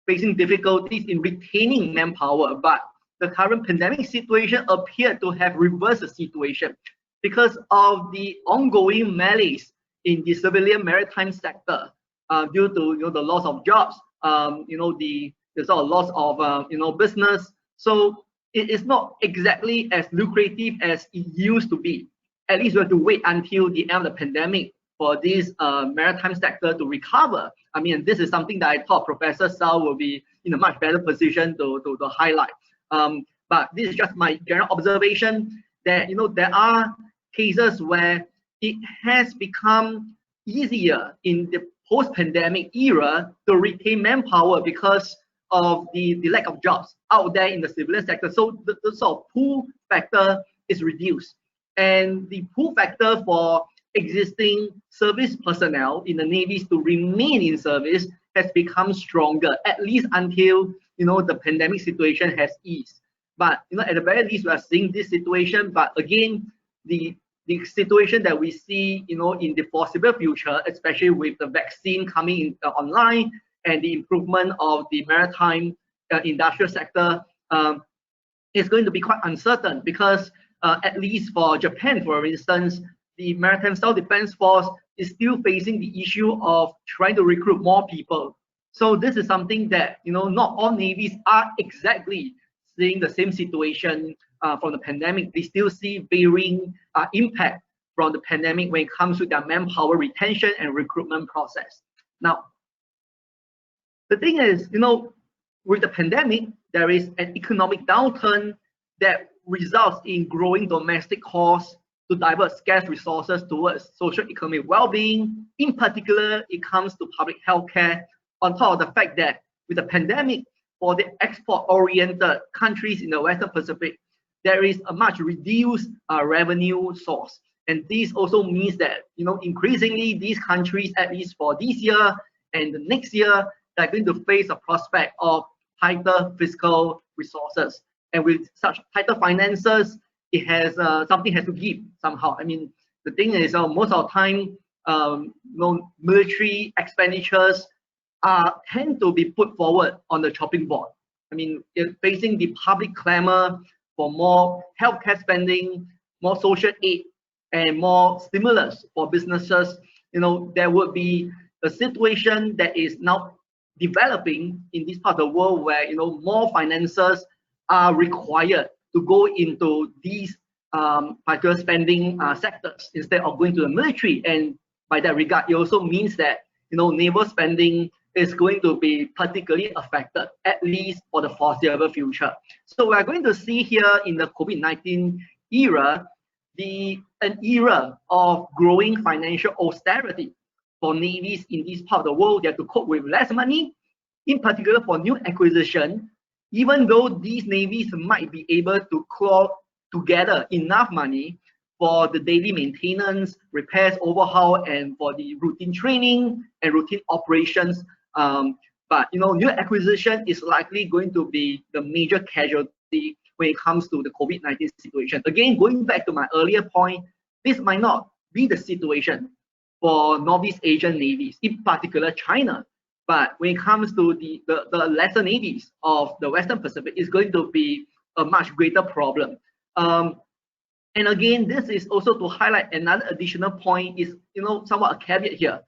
facing difficulties in retaining manpower. But the current pandemic situation appeared to have reversed the situation because of the ongoing malaise in the civilian maritime sector due to the loss of jobs, the sort of loss of business. So it is not exactly as lucrative as it used to be. At least we have to wait until the end of the pandemic for this maritime sector to recover. I mean, this is something that I thought Professor Sao will be in a much better position to highlight. But this is just my general observation that there are cases where it has become easier in the post-pandemic era to retain manpower because of the lack of jobs out there in the civilian sector. So the sort of pull factor is reduced, and the pull factor for existing service personnel in the navies to remain in service has become stronger, at least until the pandemic situation has eased. But at the very least, we are seeing this situation. But again, the situation that we see in the foreseeable future, especially with the vaccine coming in, online, and the improvement of the maritime industrial sector, is going to be quite uncertain, because at least for Japan, for instance, the Maritime Self-Defense Force is still facing the issue of trying to recruit more people. So this is something that not all navies are exactly seeing the same situation from the pandemic. They still see varying impact from the pandemic when it comes to their manpower retention and recruitment process. Now, the thing is, with the pandemic, there is an economic downturn that results in growing domestic costs to divert scarce resources towards social economic well-being. In particular, it comes to public health care, on top of the fact that with the pandemic, for the export-oriented countries in the Western Pacific, there is a much reduced revenue source. And this also means that, increasingly these countries, at least for this year and the next year, they're going to face a prospect of tighter fiscal resources. And with such tighter finances, it has something has to give somehow. I mean, the thing is, most of the time, military expenditures tend to be put forward on the chopping board. I mean, facing the public clamor for more healthcare spending, more social aid, and more stimulus for businesses, there would be a situation that is now developing in this part of the world where more finances are required to go into these particular spending sectors instead of going to the military. And by that regard, it also means that naval spending is going to be particularly affected, at least for the foreseeable future. So we're going to see here in the COVID-19 era, an era of growing financial austerity for navies in this part of the world. They have to cope with less money, in particular for new acquisition, even though these navies might be able to claw together enough money for the daily maintenance, repairs, overhaul, and for the routine training and routine operations. But new acquisition is likely going to be the major casualty when it comes to the COVID-19 situation. Again, going back to my earlier point, this might not be the situation for Northeast Asian navies, in particular China. But when it comes to the lesser navies of the Western Pacific, it's going to be a much greater problem. And again, this is also to highlight another additional point is, somewhat a caveat here.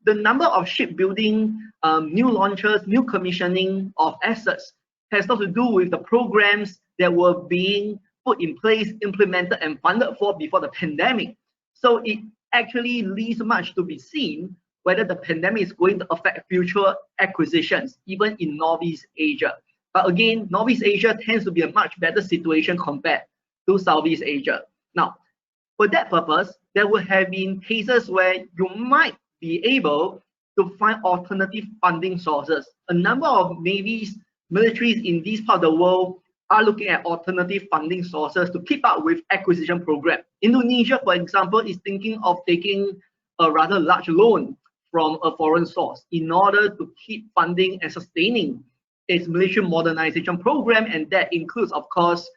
The number of shipbuilding, new launches, new commissioning of assets has not to do with the programs that were being put in place, implemented, and funded for before the pandemic. So it actually leaves much to be seen whether the pandemic is going to affect future acquisitions, even in Northeast Asia. But again, Northeast Asia tends to be a much better situation compared to Southeast Asia. Now, for that purpose, there will have been cases where you might be able to find alternative funding sources. A number of navies, militaries in this part of the world are looking at alternative funding sources to keep up with acquisition program. Indonesia, for example, is thinking of taking a rather large loan from a foreign source in order to keep funding and sustaining its military modernization program, and that includes, of course,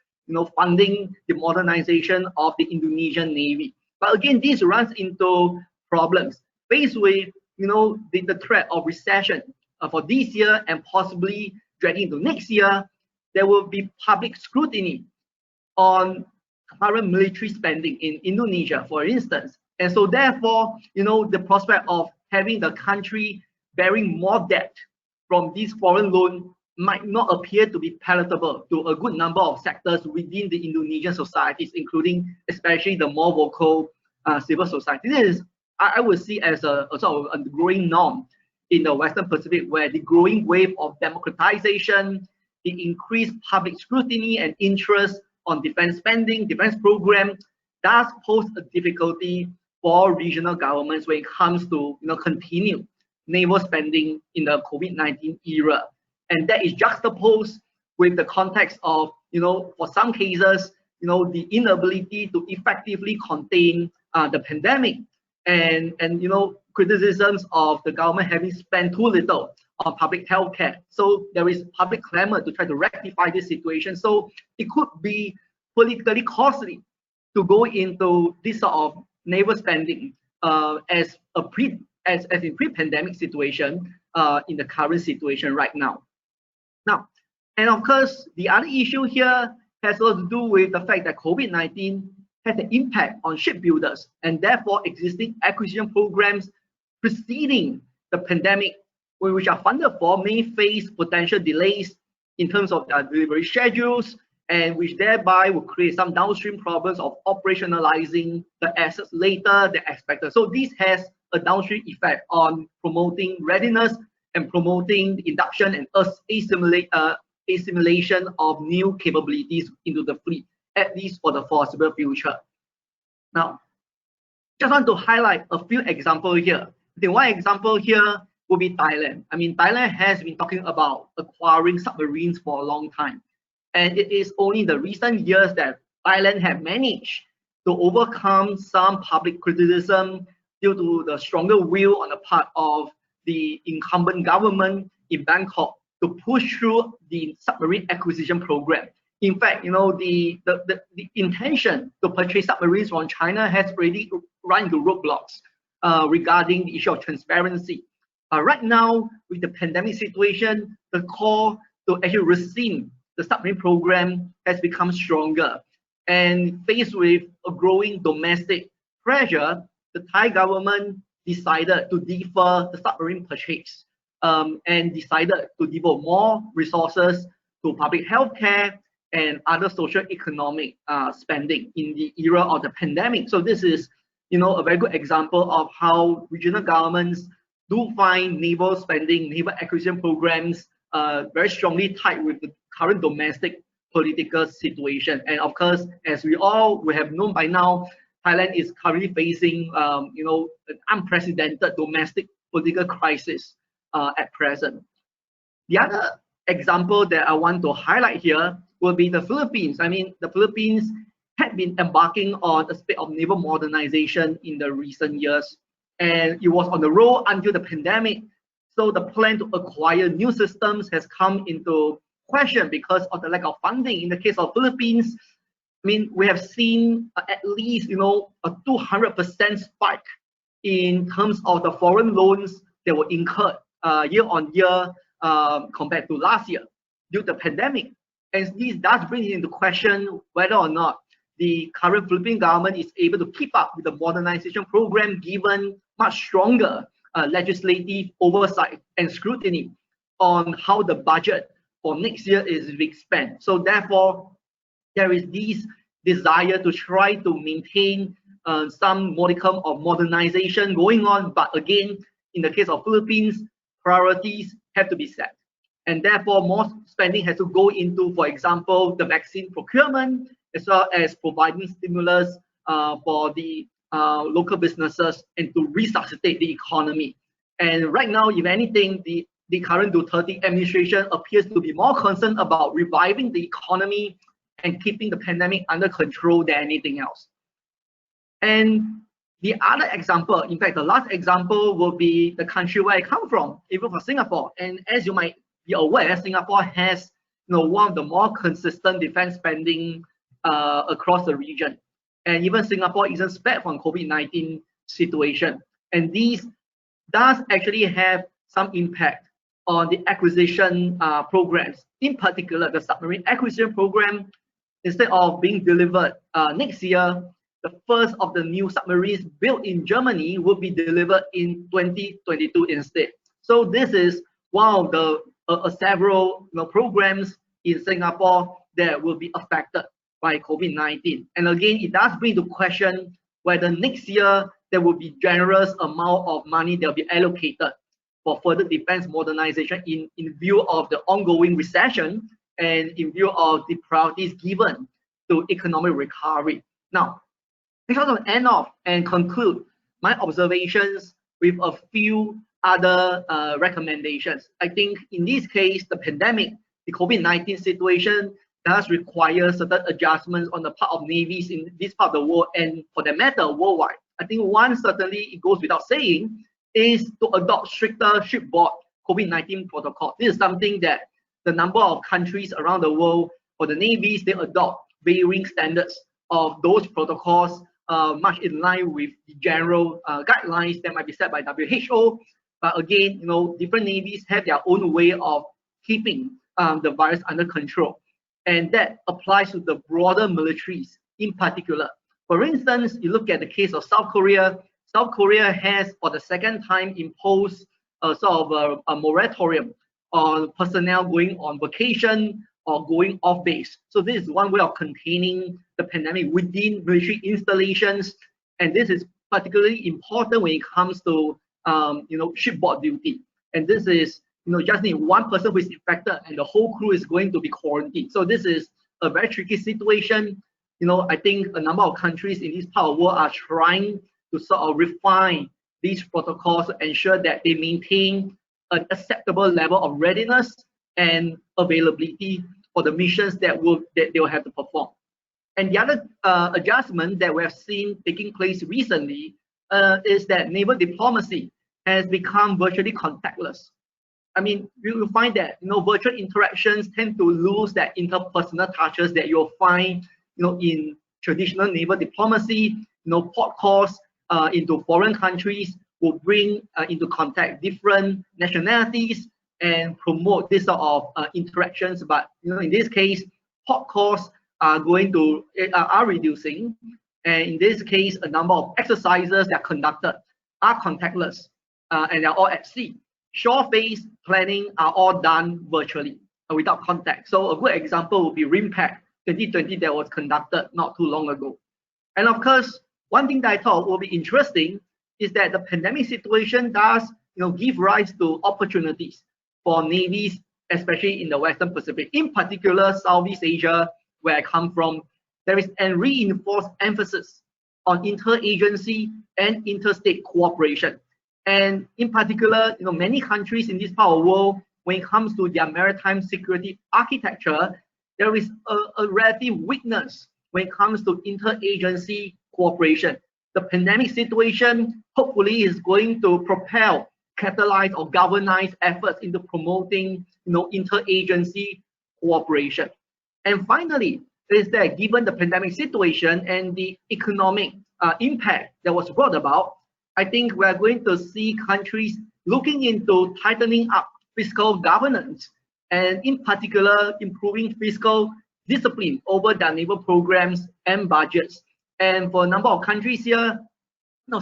funding the modernization of the Indonesian Navy. But again, this runs into problems faced with the threat of recession for this year and possibly dragging into next year. There will be public scrutiny on current military spending in Indonesia, for instance. And so therefore, the prospect of having the country bearing more debt from this foreign loan might not appear to be palatable to a good number of sectors within the Indonesian societies, including especially the more vocal civil society. This is, I would see as a sort of a growing norm in the Western Pacific, where the growing wave of democratization, the increased public scrutiny and interest on defense spending, defense program, does pose a difficulty for regional governments when it comes to continue naval spending in the COVID-19 era. And that is juxtaposed with the context of, for some cases, the inability to effectively contain the pandemic, and criticisms of the government having spent too little on public health care. So there is public clamor to try to rectify this situation. So it could be politically costly to go into this sort of naval spending as in pre-pandemic situation in the current situation right now. Now, and of course, the other issue here has a lot to do with the fact that COVID-19 has an impact on shipbuilders, and therefore existing acquisition programs preceding the pandemic, which are funded for, may face potential delays in terms of their delivery schedules, and which thereby will create some downstream problems of operationalizing the assets later than expected. So this has a downstream effect on promoting readiness and promoting the induction and assimilation of new capabilities into the fleet, at least for the foreseeable future. Now, just want to highlight a few examples here. The one example here will be Thailand. I mean, Thailand has been talking about acquiring submarines for a long time. And it is only the recent years that Thailand have managed to overcome some public criticism due to the stronger will on the part of the incumbent government in Bangkok to push through the submarine acquisition program. In fact, the intention to purchase submarines from China has already run into roadblocks regarding the issue of transparency. Right now, with the pandemic situation, the call to actually rescind the submarine program has become stronger. And faced with a growing domestic pressure, the Thai government decided to defer the submarine purchase and decided to devote more resources to public health care and other social economic spending in the era of the pandemic. So this is, a very good example of how regional governments do find naval spending, naval acquisition programs very strongly tied with the current domestic political situation. And of course, as we have known by now, Thailand is currently facing, an unprecedented domestic political crisis at present. The other example that I want to highlight here will be the Philippines. I mean, the Philippines had been embarking on a spate of naval modernization in the recent years, and it was on the road until the pandemic. So the plan to acquire new systems has come into question because of the lack of funding. In the case of Philippines, I mean, we have seen at least, a 200% spike in terms of the foreign loans that were incurred year on year compared to last year due to the pandemic. And this does bring into question whether or not the current Philippine government is able to keep up with the modernization program given much stronger legislative oversight and scrutiny on how the budget for next year is being spent. So therefore, there is this desire to try to maintain some modicum of modernization going on. But again, in the case of Philippines, priorities have to be set. And therefore, more spending has to go into, for example, the vaccine procurement, as well as providing stimulus for the local businesses and to resuscitate the economy. And right now, if anything, the current Duterte administration appears to be more concerned about reviving the economy and keeping the pandemic under control than anything else. And the other example, in fact, the last example will be the country where I come from, even for Singapore. And as you might be aware, Singapore has one of the more consistent defense spending across the region. And even Singapore isn't spared from COVID-19 situation. And these does actually have some impact on the acquisition programs. In particular, the submarine acquisition program, instead of being delivered next year, the first of the new submarines built in Germany will be delivered in 2022 instead. So this is one of the several programs in Singapore that will be affected by COVID-19. And again, it does bring to question whether next year there will be generous amount of money that will be allocated for further defense modernization in view of the ongoing recession and in view of the priorities given to economic recovery. Now, I shall end off and conclude my observations with a few other recommendations. I think in this case, the pandemic, the COVID-19 situation does require certain adjustments on the part of navies in this part of the world and for that matter, worldwide. I think one, certainly it goes without saying, is to adopt stricter shipboard COVID-19 protocol. This is something that the number of countries around the world, for the navies, they adopt varying standards of those protocols, much in line with the general guidelines that might be set by WHO. But again, different navies have their own way of keeping the virus under control. And that applies to the broader militaries in particular. For instance, you look at the case of South Korea. South Korea has, for the second time, imposed a sort of a moratorium on personnel going on vacation or going off base. So this is one way of containing the pandemic within military installations. And this is particularly important when it comes to shipboard duty. And this is just need one person who is infected and the whole crew is going to be quarantined. So this is a very tricky situation. I think a number of countries in this part of the world are trying to sort of refine these protocols to ensure that they maintain an acceptable level of readiness and availability for the missions that they will have to perform. And the other adjustment that we have seen taking place recently is that naval diplomacy has become virtually contactless. I mean, you will find that virtual interactions tend to lose that interpersonal touches that you'll find in traditional naval diplomacy. Port calls into foreign countries will bring into contact different nationalities and promote this sort of interactions. But in this case, port calls are reducing, and in this case, a number of exercises that are conducted are contactless, and they're all at sea. Shore phase planning are all done virtually without contact. So a good example would be RIMPAC 2020 that was conducted not too long ago. And of course, one thing that I thought will be interesting is that the pandemic situation does give rise to opportunities for navies, especially in the Western Pacific, in particular Southeast Asia, where I come from. There is a reinforced emphasis on interagency and interstate cooperation. And in particular, many countries in this part of the world, when it comes to their maritime security architecture, there is a relative weakness when it comes to interagency cooperation. The pandemic situation hopefully is going to propel, catalyze, or galvanize efforts into promoting interagency cooperation. And finally, is that given the pandemic situation and the economic impact that was brought about, I think we are going to see countries looking into tightening up fiscal governance, and in particular improving fiscal discipline over their naval programs and budgets. And for a number of countries here,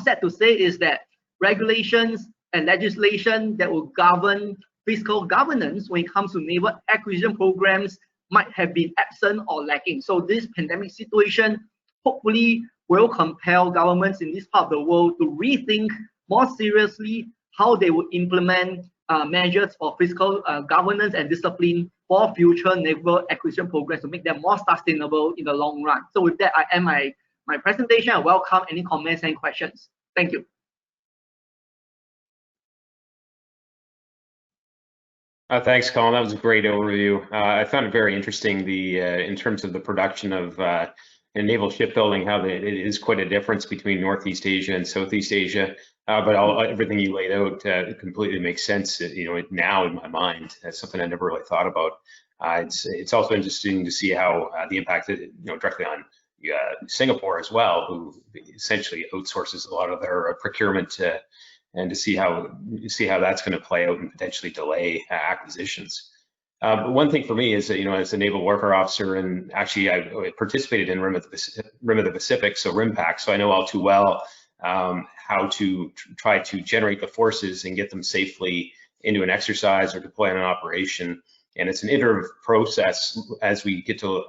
sad to say is that regulations and legislation that will govern fiscal governance when it comes to naval acquisition programs might have been absent or lacking. So this pandemic situation hopefully will compel governments in this part of the world to rethink more seriously how they would implement measures for fiscal governance and discipline for future naval acquisition programs to make them more sustainable in the long run. So with that, I end my presentation. I welcome any comments and questions. Thank you. Thanks, Collin. That was a great overview. I found it very interesting in terms of the production of naval shipbuilding, how it is quite a difference between Northeast Asia and Southeast Asia. But everything you laid out completely makes sense. Now in my mind, that's something I never really thought about. It's also interesting to see how the impact directly on Singapore as well, who essentially outsources a lot of their procurement, and to see how that's going to play out and potentially delay acquisitions. But one thing for me is that, as a naval warfare officer, and actually I participated in Rim of the Pacific, so RIMPAC, so I know all too well how to try to generate the forces and get them safely into an exercise or deploy in an operation. And it's an iterative process as we get to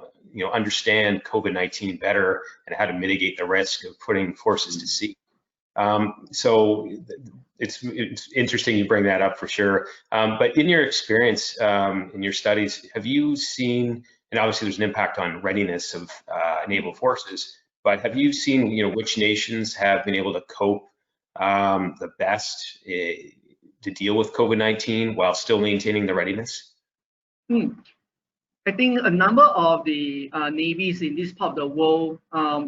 understand COVID-19 better and how to mitigate the risk of putting forces to sea. So it's interesting you bring that up for sure. But in your experience, in your studies, have you seen, and obviously there's an impact on readiness of naval forces, but have you seen, which nations have been able to cope the best to deal with COVID-19 while still maintaining the readiness? I think a number of the navies in this part of the world,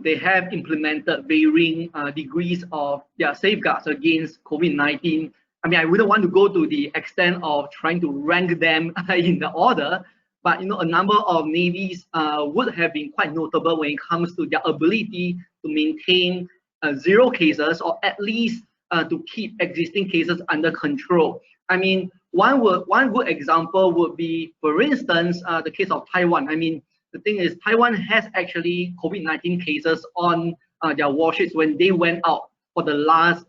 they have implemented varying degrees of their safeguards against COVID-19. I mean, I wouldn't want to go to the extent of trying to rank them in the order, but a number of navies would have been quite notable when it comes to their ability to maintain 0 cases, or at least to keep existing cases under control. I mean, one good example would be, for instance, the case of Taiwan. I mean, the thing is, Taiwan has actually COVID-19 cases on their warships when they went out for the last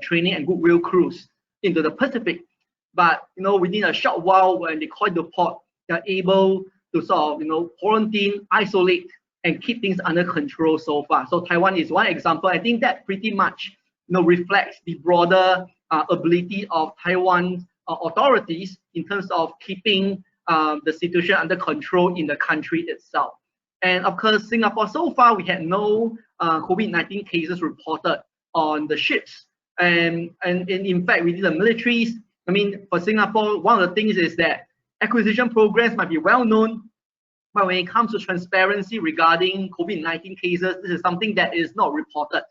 training and goodwill cruise into the Pacific. But within a short while, when they call the port, they're able to sort of quarantine, isolate, and keep things under control so far. So Taiwan is one example. I think that pretty much reflects the broader ability of Taiwan authorities in terms of keeping the situation under control in the country itself. And of course, Singapore, so far we had no COVID-19 cases reported on the ships. And in fact, within the militaries, I mean, for Singapore, one of the things is that acquisition programs might be well known, but when it comes to transparency regarding COVID-19 cases, this is something that is not reported.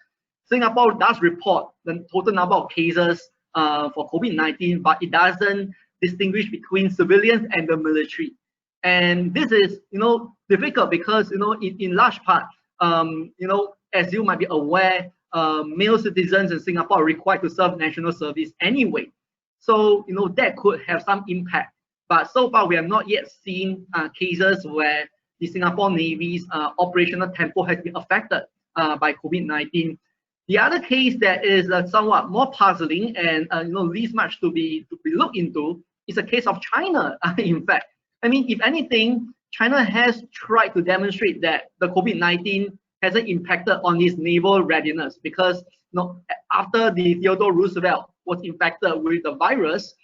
Singapore does report the total number of cases for COVID-19, but it doesn't distinguish between civilians and the military. And this is, difficult because, in large part, as you might be aware, male citizens in Singapore are required to serve national service anyway. So, that could have some impact. But so far, we have not yet seen cases where the Singapore Navy's operational tempo has been affected by COVID-19. The other case that is somewhat more puzzling and least much to be looked into is a case of China. In fact, I mean, if anything, China has tried to demonstrate that the COVID-19 hasn't impacted on its naval readiness, because after the Theodore Roosevelt was infected with the virus,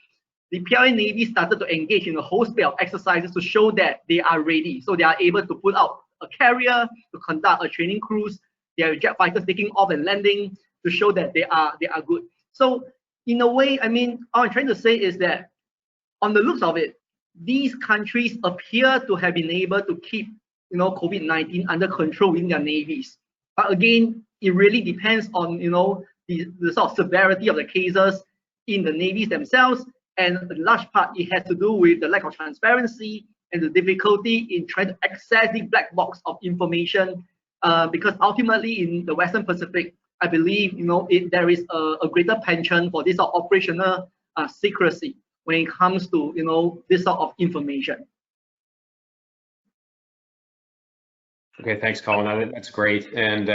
the PLA Navy started to engage in a whole spate of exercises to show that they are ready. So they are able to put out a carrier, to conduct a training cruise. They have jet fighters taking off and landing to show that they are good. So in a way, I mean, all I'm trying to say is that on the looks of it, these countries appear to have been able to keep COVID-19 under control within their navies. But again, it really depends on the sort of severity of the cases in the navies themselves, and in large part it has to do with the lack of transparency and the difficulty in trying to access the black box of information, because ultimately in the Western Pacific, I believe there is a greater penchant for this sort of operational secrecy when it comes to this sort of information. Okay, thanks, Collin. That's great. And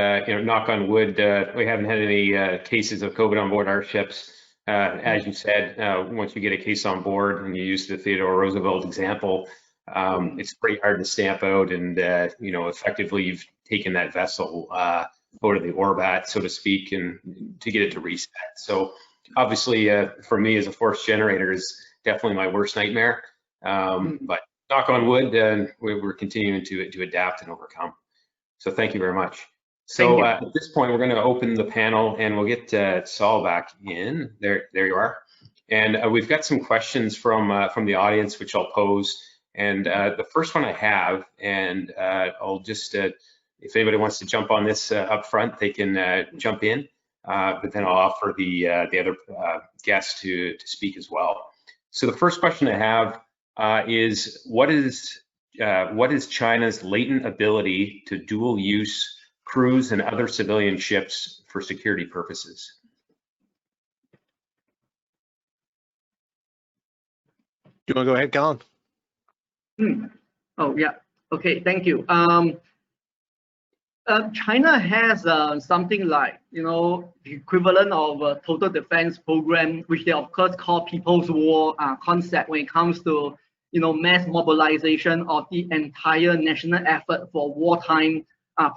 knock on wood, we haven't had any cases of COVID on board our ships. As you said, once you get a case on board, and you use the Theodore Roosevelt example, it's pretty hard to stamp out, and effectively you've taken that vessel out of the orbat, so to speak, and to get it to reset. So obviously, for me as a force generator, is definitely my worst nightmare. But knock on wood, we're continuing to adapt and overcome. So thank you very much. So at this point, we're going to open the panel, and we'll get Saul back in. There you are. And we've got some questions from the audience, which I'll pose. And the first one I have, and I'll just, if anybody wants to jump on this up front, they can jump in. But then I'll offer the other guests to speak as well. So the first question I have is what is China's latent ability to dual use cruise and other civilian ships for security purposes? Do you want to go ahead, Collin? Oh yeah. Okay. Thank you. China has something like the equivalent of a total defense program, which they of course call People's War concept when it comes to mass mobilization of the entire national effort for wartime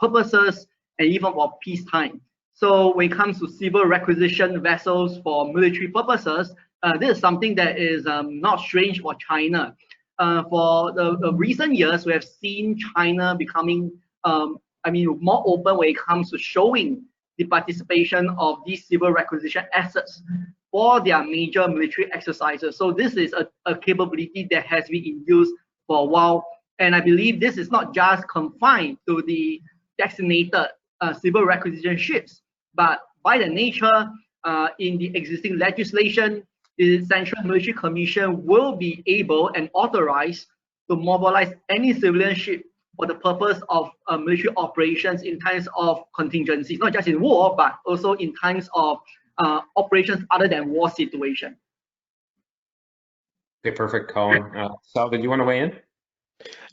purposes and even for peacetime. So when it comes to civil requisition vessels for military purposes, this is something that is not strange for China. For the recent years, we have seen China becoming more open when it comes to showing the participation of these civil requisition assets for their major military exercises. So this is a capability that has been in use for a while. And I believe this is not just confined to the designated civil requisition ships, but by the nature, in the existing legislation, the Central Military Commission will be able and authorized to mobilize any civilian ship for the purpose of military operations in times of contingencies, not just in war, but also in times of operations other than war situation. Okay, perfect, Collin. Sal, did you want to weigh in?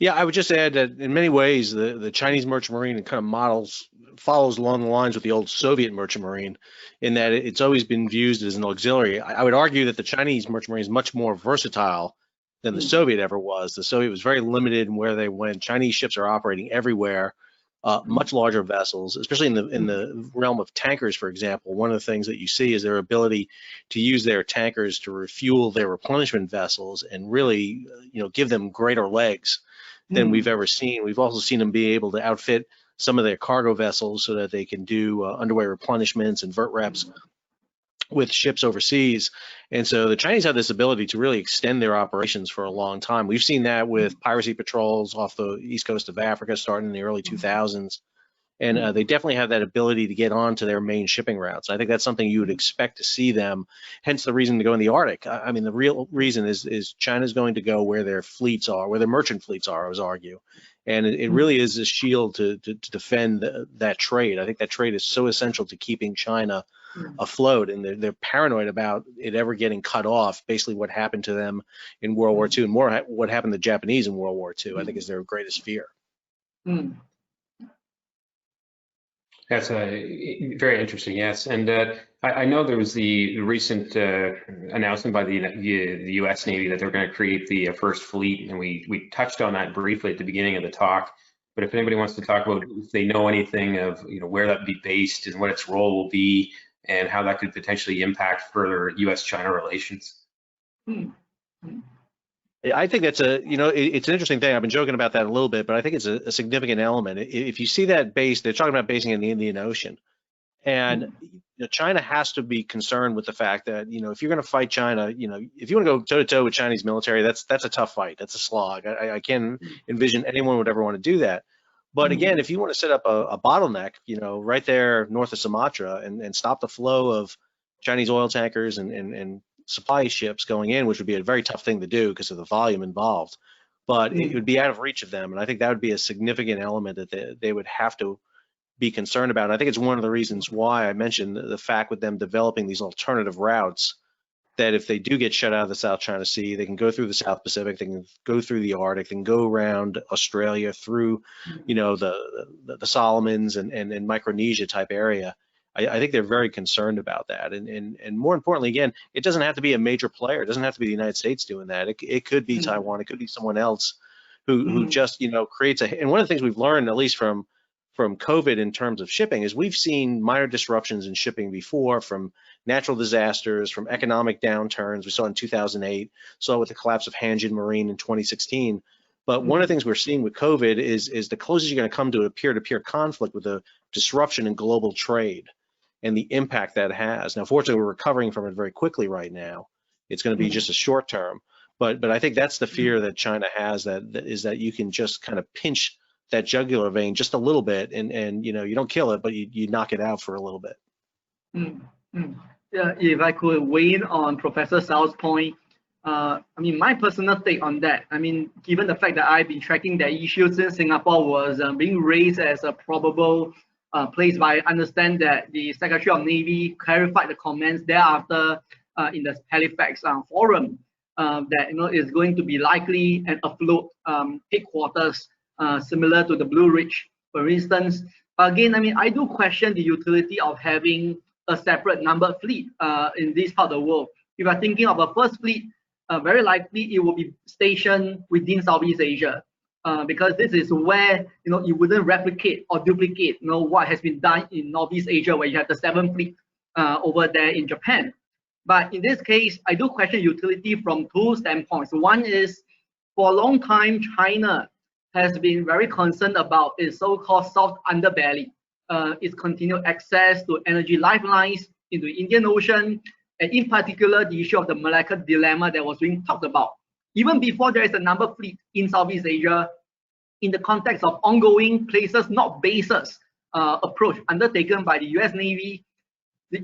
Yeah, I would just add that in many ways, the Chinese merchant marine kind of follows along the lines with the old Soviet merchant marine, in that it's always been viewed as an auxiliary. I would argue that the Chinese merchant marine is much more versatile than the Soviet ever was. The Soviet was very limited in where they went. Chinese ships are operating everywhere, much larger vessels, especially in the realm of tankers, for example. One of the things that you see is their ability to use their tankers to refuel their replenishment vessels and really, give them greater legs than we've ever seen. We've also seen them be able to outfit some of their cargo vessels so that they can do underway replenishments and vert reps with ships overseas. And so the Chinese have this ability to really extend their operations for a long time. We've seen that with piracy patrols off the east coast of Africa starting in the early 2000s. And they definitely have that ability to get onto their main shipping routes. I think that's something you would expect to see them, hence the reason to go in the Arctic. I mean, the real reason is China's going to go where their fleets are, where their merchant fleets are, I would argue. And it really is a shield to defend that trade. I think that trade is so essential to keeping China afloat, and they're paranoid about it ever getting cut off. Basically what happened to them in World War II, and more what happened to the Japanese in World War II, I think is their greatest fear. That's very interesting, yes. And I know there was the recent announcement by the U.S. Navy that they're going to create the first fleet, and we touched on that briefly at the beginning of the talk. But if anybody wants to talk about if they know anything of where that would be based and what its role will be, and how that could potentially impact further U.S.-China relations. I think that's it's an interesting thing. I've been joking about that a little bit, but I think it's a significant element. If you see that base, they're talking about basing in the Indian Ocean, and China has to be concerned with the fact that if you're going to fight China, if you want to go toe to toe with Chinese military, that's a tough fight. That's a slog. I can't envision anyone would ever want to do that. But again, if you want to set up a bottleneck, right there north of Sumatra and stop the flow of Chinese oil tankers and supply ships going in, which would be a very tough thing to do because of the volume involved, but it would be out of reach of them. And I think that would be a significant element that they would have to be concerned about. And I think it's one of the reasons why I mentioned the fact with them developing these alternative routes, that if they do get shut out of the South China Sea, they can go through the South Pacific, they can go through the Arctic, they can go around Australia through, the Solomons and Micronesia type area. I think they're very concerned about that. And more importantly, again, it doesn't have to be a major player. It doesn't have to be the United States doing that. It could be Taiwan. It could be someone else who just, creates and one of the things we've learned, at least from COVID in terms of shipping, is we've seen minor disruptions in shipping before, from natural disasters, from economic downturns. We saw in 2008, saw with the collapse of Hanjin Marine in 2016. But one of the things we're seeing with COVID is the closest you're going to come to a peer-to-peer conflict with a disruption in global trade and the impact that has. Now, fortunately, we're recovering from it very quickly right now. It's going to be just a short term, but I think that's the fear that China has, that you can just kind of pinch that jugular vein just a little bit, and you don't kill it, but you knock it out for a little bit. Yeah, if I could weigh in on Professor Sal's point, my personal take on that, given the fact that I've been tracking that issue since Singapore was being raised as a probable place, but I understand that the Secretary of Navy clarified the comments thereafter in the Halifax forum that is going to be likely an afloat headquarters similar to the Blue Ridge, for instance. Again, I do question the utility of having a separate numbered fleet in this part of the world. If you're thinking of a first fleet, very likely it will be stationed within Southeast Asia, because this is where you wouldn't replicate or duplicate what has been done in Northeast Asia, where you have the 7th fleet over there in Japan. But in this case, I do question utility from two standpoints. One is, for a long time, China has been very concerned about its so-called soft underbelly, its continued access to energy lifelines into the Indian Ocean, and in particular, the issue of the Malacca dilemma that was being talked about. Even before there is a number fleet in Southeast Asia, in the context of ongoing places, not bases approach undertaken by the US Navy,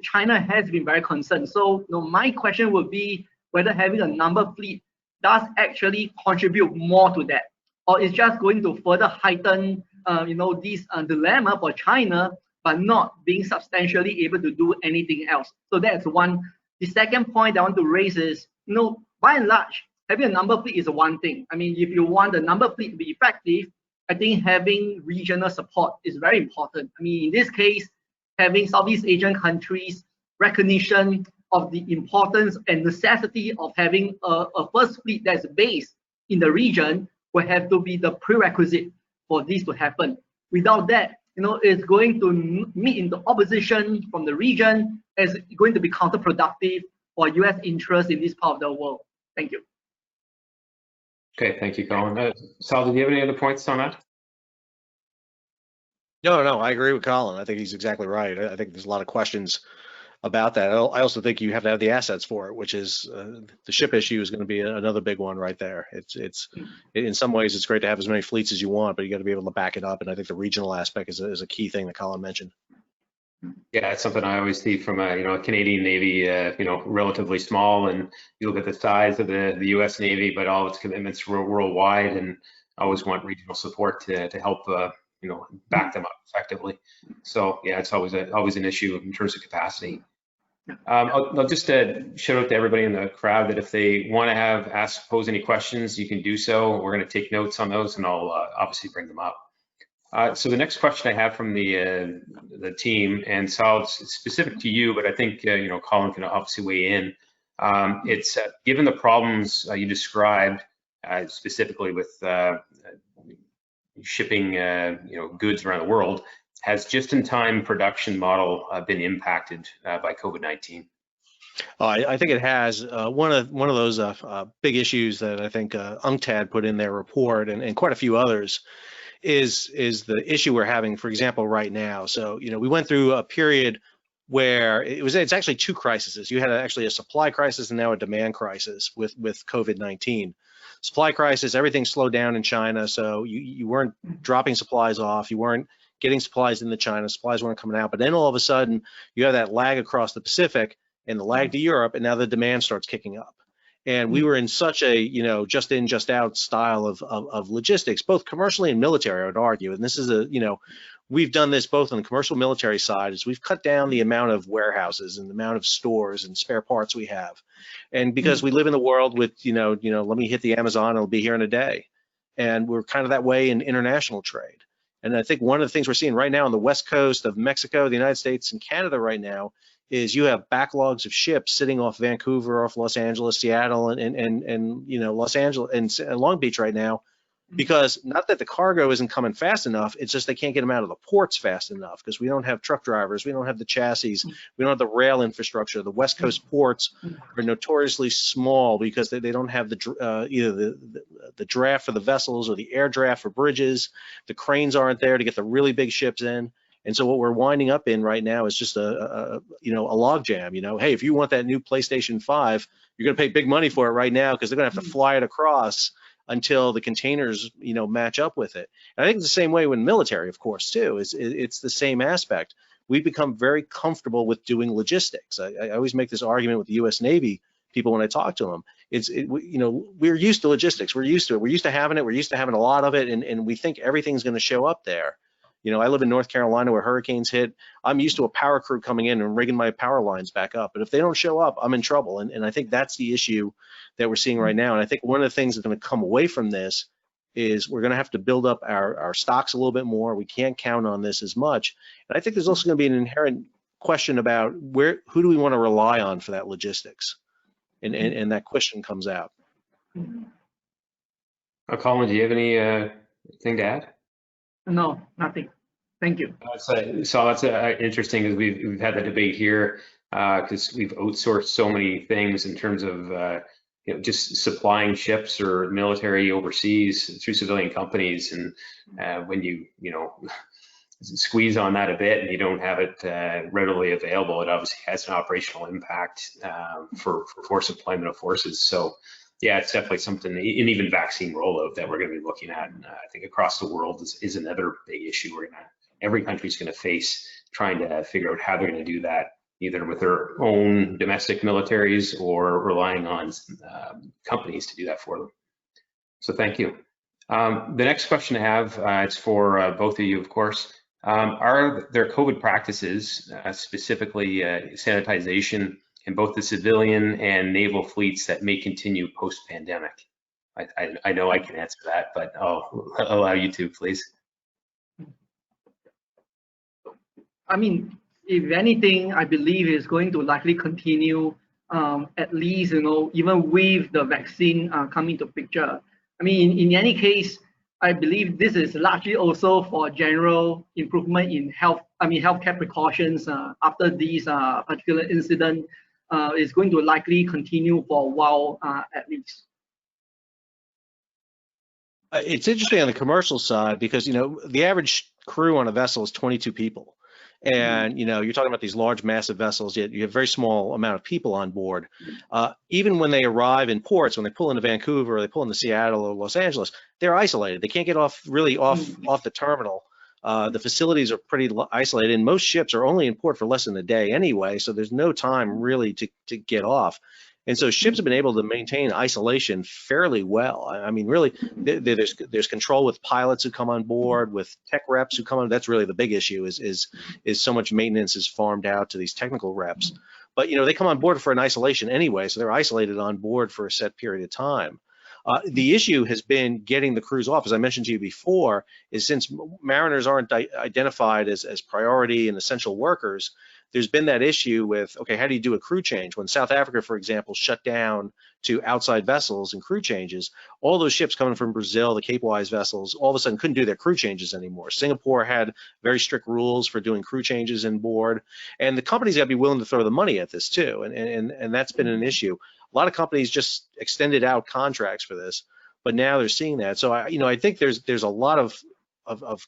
China has been very concerned. So my question would be whether having a number fleet does actually contribute more to that, or it's just going to further heighten this dilemma for China, but not being substantially able to do anything else. So that's one. The second point I want to raise is, by and large, having a number fleet is one thing. If you want the number fleet to be effective, I think having regional support is very important. In this case, having Southeast Asian countries' recognition of the importance and necessity of having a first fleet that's based in the region will have to be the prerequisite for this to happen. Without that, it's going to meet into opposition from the region, as it's going to be counterproductive for US interests in this part of the world. Thank you. Okay, thank you, Collin. Sal, do you have any other points on that? No, I agree with Collin. I think he's exactly right. I think there's a lot of questions about that. I also think you have to have the assets for it, which is the ship issue is going to be another big one right there. It's in some ways it's great to have as many fleets as you want, but you got to be able to back it up. And I think the regional aspect is a key thing that Collin mentioned. Yeah, it's something I always see from a Canadian Navy, relatively small, and you look at the size of the U.S. Navy, but all its commitments worldwide, and always want regional support to help back them up effectively. So yeah, it's always an issue in terms of capacity. I'll just shout out to everybody in the crowd that if they want to pose any questions, you can do so. We're going to take notes on those, and I'll obviously bring them up. So the next question I have from the team, and Sal, it's specific to you, but I think Collin can obviously weigh in. It's given the problems you described, specifically with shipping goods around the world, has just-in-time production model been impacted by COVID-19? I think it has. One of those big issues that I think UNCTAD put in their report, and quite a few others, is the issue we're having, for example, right now. So we went through a period where it's actually two crises. You had actually a supply crisis and now a demand crisis with COVID-19. Supply crisis, everything slowed down in China, so you weren't dropping supplies off, you weren't getting supplies into China, supplies weren't coming out, but then all of a sudden you have that lag across the Pacific and the lag to Europe, and now the demand starts kicking up. And we were in such a just in, just out style of logistics, both commercially and military, I would argue. And this is we've done this both on the commercial military side, is we've cut down the amount of warehouses and the amount of stores and spare parts we have. And because we live in the world with, let me hit the Amazon, it'll be here in a day. And we're kind of that way in international trade. And I think one of the things we're seeing right now on the West Coast of Mexico, the United States, and Canada right now is you have backlogs of ships sitting off Vancouver, off Los Angeles, Seattle, and Los Angeles and Long Beach right now, because not that the cargo isn't coming fast enough, it's just they can't get them out of the ports fast enough because we don't have truck drivers, we don't have the chassis, we don't have the rail infrastructure. The West Coast ports are notoriously small because they don't have either the draft for the vessels or the air draft for bridges. The cranes aren't there to get the really big ships in. And so what we're winding up in right now is just a log jam. Hey, if you want that new PlayStation 5, you're going to pay big money for it right now because they're going to have to fly it across until the containers, match up with it. And I think it's the same way with military, of course, too. It's the same aspect. We've become very comfortable with doing logistics. I always make this argument with the U.S. Navy people when I talk to them. We're used to logistics. We're used to it. We're used to having it. We're used to having a lot of it, and we think everything's going to show up there. I live in North Carolina where hurricanes hit. I'm used to a power crew coming in and rigging my power lines back up. But if they don't show up, I'm in trouble. And I think that's the issue that we're seeing right now. And I think one of the things that's going to come away from this is we're going to have to build up our stocks a little bit more. We can't count on this as much. And I think there's also going to be an inherent question about who do we want to rely on for that logistics? And that question comes out. Collin, do you have any thing to add? No, nothing. Thank you. So that's interesting, because we've had the debate here because we've outsourced so many things in terms of just supplying ships or military overseas through civilian companies, and when you squeeze on that a bit and you don't have it readily available, it obviously has an operational impact for force deployment of forces. So yeah, it's definitely something, and even vaccine rollout that we're going to be looking at. And I think across the world is another big issue. Every country's going to face trying to figure out how they're going to do that, either with their own domestic militaries or relying on companies to do that for them. So thank you. The next question I have, it's for both of you, of course. Are there COVID practices, specifically sanitization, in both the civilian and naval fleets that may continue post-pandemic? I know I can answer that, but I'll allow you to, please. I mean, if anything, I believe it's going to likely continue, at least, even with the vaccine coming to picture. I mean, in any case, I believe this is largely also for general improvement in healthcare precautions after these particular incident is going to likely continue for a while at least. It's interesting on the commercial side because, the average crew on a vessel is 22 people. And, you're talking about these large, massive vessels, yet you have a very small amount of people on board. Even when they arrive in ports, when they pull into Vancouver or they pull into Seattle or Los Angeles, they're isolated. They can't get off the terminal. The facilities are pretty isolated, and most ships are only in port for less than a day anyway, so there's no time really to get off. And so ships have been able to maintain isolation fairly well. I mean, really, there's control with pilots who come on board, with tech reps who come on. That's really the big issue is so much maintenance is farmed out to these technical reps. But, they come on board for an isolation anyway, so they're isolated on board for a set period of time. The issue has been getting the crews off. As I mentioned to you before, is since mariners aren't identified as priority and essential workers, there's been that issue with, okay, how do you do a crew change? When South Africa, for example, shut down to outside vessels and crew changes, all those ships coming from Brazil, the Cape-wise vessels, all of a sudden couldn't do their crew changes anymore. Singapore had very strict rules for doing crew changes in board, and the companies got to be willing to throw the money at this too, and that's been an issue. A lot of companies just extended out contracts for this, but now they're seeing that. So I think there's a lot of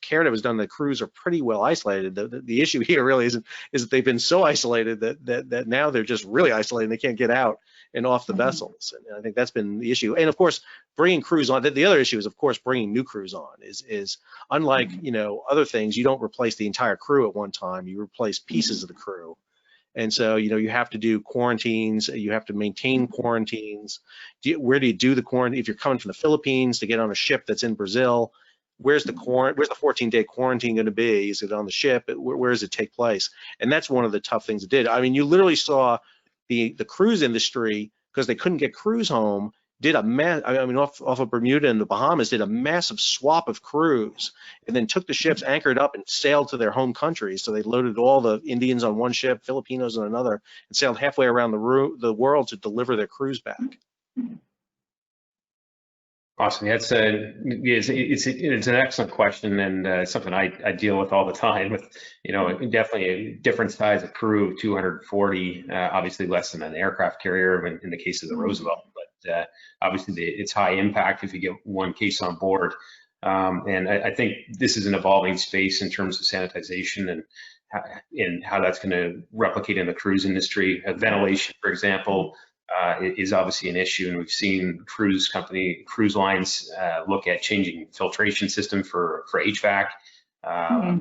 care that was done. The crews are pretty well isolated. The issue here really is that they've been so isolated that now they're just really isolated and they can't get out and off the vessels. And I think that's been the issue. And of course, bringing crews on. The other issue is, of course, bringing new crews on. Is unlike other things, you don't replace the entire crew at one time. You replace pieces of the crew. And so, you have to do quarantines, you have to maintain quarantines. Where do you do the quarantine? If you're coming from the Philippines to get on a ship that's in Brazil, where's the 14-day quarantine going to be? Is it on the ship? Where does it take place? And that's one of the tough things it did. I mean, you literally saw the cruise industry, because they couldn't get crews home, did off of Bermuda and the Bahamas, did a massive swap of crews, and then took the ships, anchored up, and sailed to their home countries. So they loaded all the Indians on one ship, Filipinos on another, and sailed halfway around the world to deliver their crews back. Awesome. It's an excellent question, and something I deal with all the time. With definitely a different size of crew, 240, obviously less than an aircraft carrier in the case of the Roosevelt. But obviously it's high impact if you get one case on board. And I think this is an evolving space in terms of sanitization and how that's going to replicate in the cruise industry. Ventilation, for example, is obviously an issue, and we've seen cruise lines look at changing filtration system for HVAC. I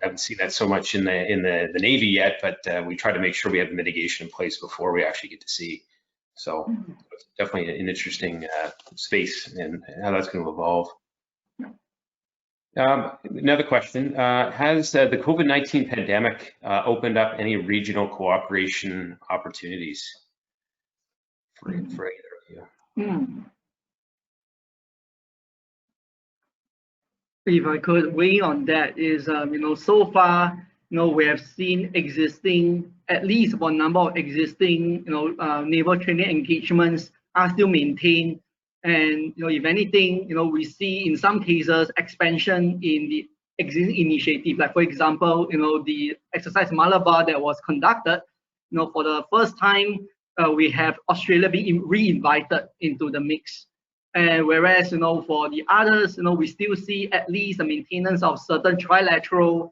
haven't seen that so much in the Navy yet, but we try to make sure we have the mitigation in place before we actually get to sea. So it's definitely an interesting space and how that's going to evolve. Another question, has the COVID-19 pandemic opened up any regional cooperation opportunities for either of you? If I could weigh on that is, so far, we have seen at least one number of existing, naval training engagements are still maintained. And, if anything, we see in some cases expansion in the existing initiative. Like, for example, the exercise Malabar that was conducted, for the first time, we have Australia being re-invited into the mix. And whereas, for the others, we still see at least the maintenance of certain trilateral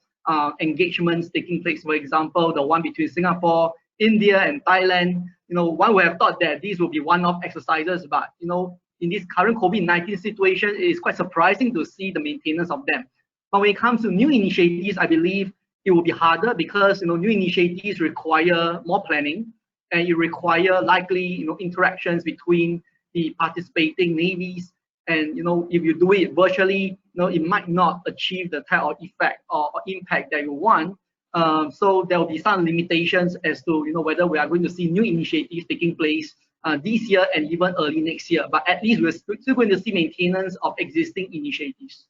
engagements taking place. For example, the one between Singapore, India, and Thailand. One would have thought that these will be one-off exercises, but in this current COVID-19 situation, it is quite surprising to see the maintenance of them. But when it comes to new initiatives, I believe it will be harder because new initiatives require more planning, and it require likely interactions between the participating navies. And if you do it virtually, it might not achieve the type of effect or impact that you want. So there will be some limitations as to whether we are going to see new initiatives taking place this year and even early next year. But at least we're still going to see maintenance of existing initiatives.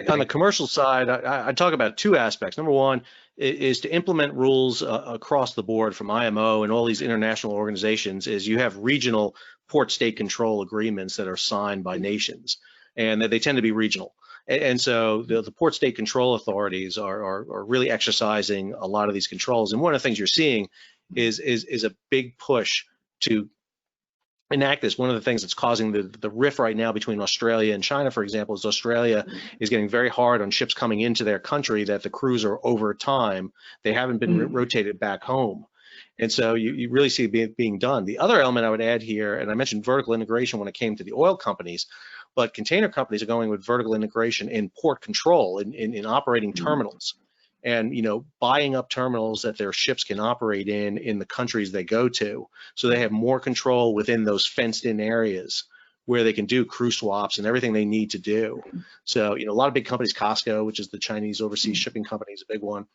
On the commercial side, I talk about two aspects. Number one is to implement rules across the board from IMO and all these international organizations. Is you have regional port state control agreements that are signed by nations, and they tend to be regional. And so the port state control authorities are really exercising a lot of these controls. And one of the things you're seeing is a big push to enact this. One of the things that's causing the rift right now between Australia and China, for example, is Australia is getting very hard on ships coming into their country that the crews are over time. They haven't been rotated back home. And so you really see it being done. The other element I would add here, and I mentioned vertical integration when it came to the oil companies, but container companies are going with vertical integration in port control, in operating terminals. and buying up terminals that their ships can operate in the countries they go to, so they have more control within those fenced-in areas where they can do crew swaps and everything they need to do. So a lot of big companies, Costco, which is the Chinese overseas shipping company, is a big one.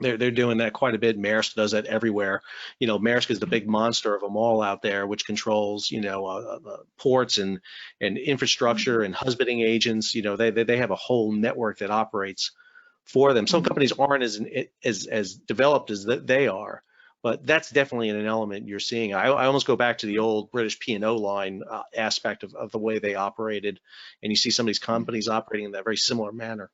They're doing that quite a bit. Maersk does that everywhere. Maersk is the big monster of them all out there, which controls ports and infrastructure and husbanding agents. They have a whole network that operates for them. Some companies aren't as developed as they are, but that's definitely an element you're seeing. I almost go back to the old British P&O line aspect of the way they operated, and you see some of these companies operating in that very similar manner.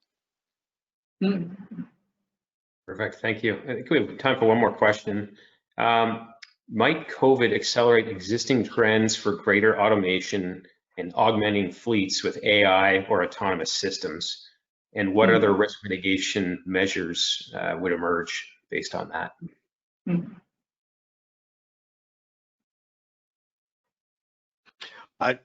Perfect, thank you. I think we have time for one more question. Might COVID accelerate existing trends for greater automation and augmenting fleets with AI or autonomous systems? And what other risk mitigation measures would emerge based on that?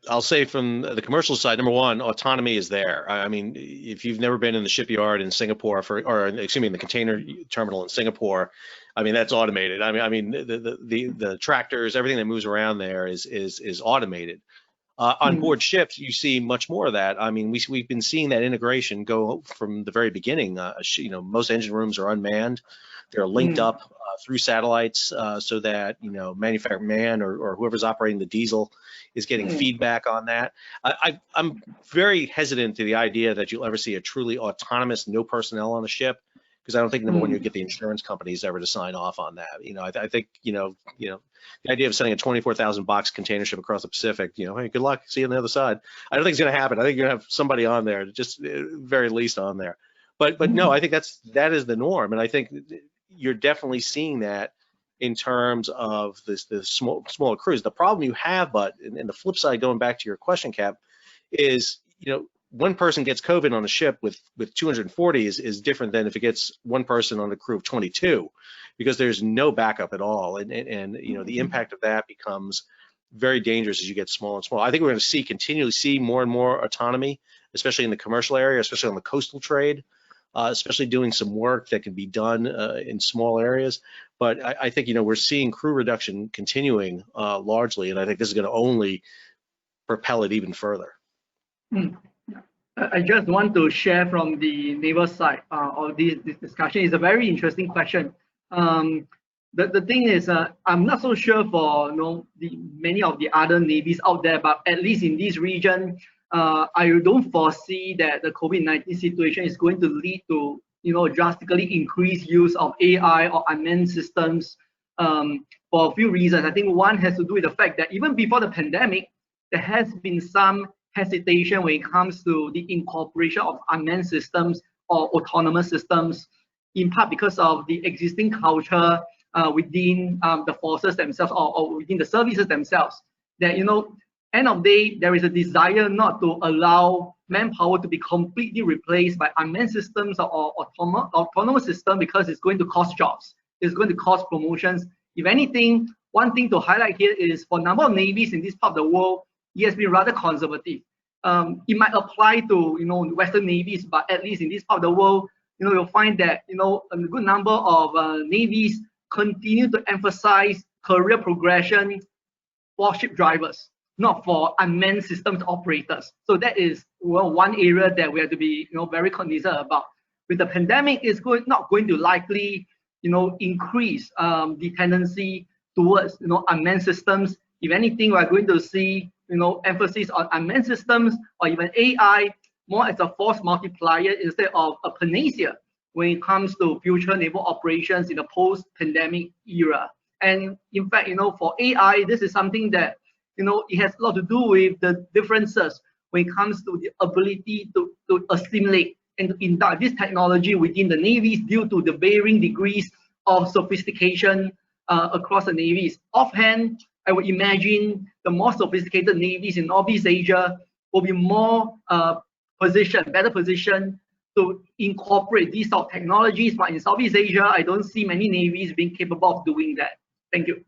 I'll say from the commercial side, number one, autonomy is there. I mean, if you've never been in the shipyard in Singapore in the container terminal in Singapore, I mean, that's automated. I mean, the tractors, everything that moves around there is automated. On board ships, you see much more of that. I mean, we've been seeing that integration go from the very beginning. Most engine rooms are unmanned. They're linked up through satellites so that manufacturer man or whoever's operating the diesel is getting feedback on that. I'm very hesitant to the idea that you'll ever see a truly autonomous, no personnel on a ship, because I don't think, number one, you'll get the insurance companies ever to sign off on that. I think the idea of sending a 24,000 box container ship across the Pacific, hey, good luck, see you on the other side. I don't think it's going to happen. I think you're going to have somebody on there, just very least on there. But no, I think that is the norm, and I think you're definitely seeing that in terms of the smaller crews. The problem you have, and the flip side, going back to your question, Cap, is one person gets COVID on a ship with 240 is different than if it gets one person on a crew of 22, because there's no backup at all, and the impact of that becomes very dangerous as you get smaller and smaller. I think we're going to continually see more and more autonomy, especially in the commercial area, especially on the coastal trade, especially doing some work that can be done in small areas. But I think we're seeing crew reduction continuing largely, and I think this is going to only propel it even further. I just want to share from the naval side of this discussion. It's a very interesting question. The thing is, I'm not so sure for many of the other navies out there, but at least in this region, I don't foresee that the COVID-19 situation is going to lead to drastically increased use of AI or unmanned systems for a few reasons. I think one has to do with the fact that even before the pandemic, there has been some hesitation when it comes to the incorporation of unmanned systems or autonomous systems, in part because of the existing culture within the forces themselves or within the services themselves, that end of day, there is a desire not to allow manpower to be completely replaced by unmanned systems or autonomous systems, because it's going to cost jobs, it's going to cost promotions. If anything, one thing to highlight here is for a number of navies in this part of the world, it has been rather conservative. It might apply to Western navies, but at least in this part of the world, you'll find that a good number of navies continue to emphasize career progression for ship drivers, not for unmanned systems operators. So that is one area that we have to be very cognizant about. With the pandemic, it's not going to likely increase the tendency towards unmanned systems. If anything, we're going to see emphasis on unmanned systems or even AI more as a force multiplier instead of a panacea when it comes to future naval operations in the post-pandemic era. And in fact, for AI, this is something that it has a lot to do with the differences when it comes to the ability to assimilate and to induct this technology within the navies due to the varying degrees of sophistication across the navies. Offhand, I would imagine the more sophisticated navies in Northeast Asia will be more better positioned to incorporate these sort of technologies. But in Southeast Asia, I don't see many navies being capable of doing that. Thank you.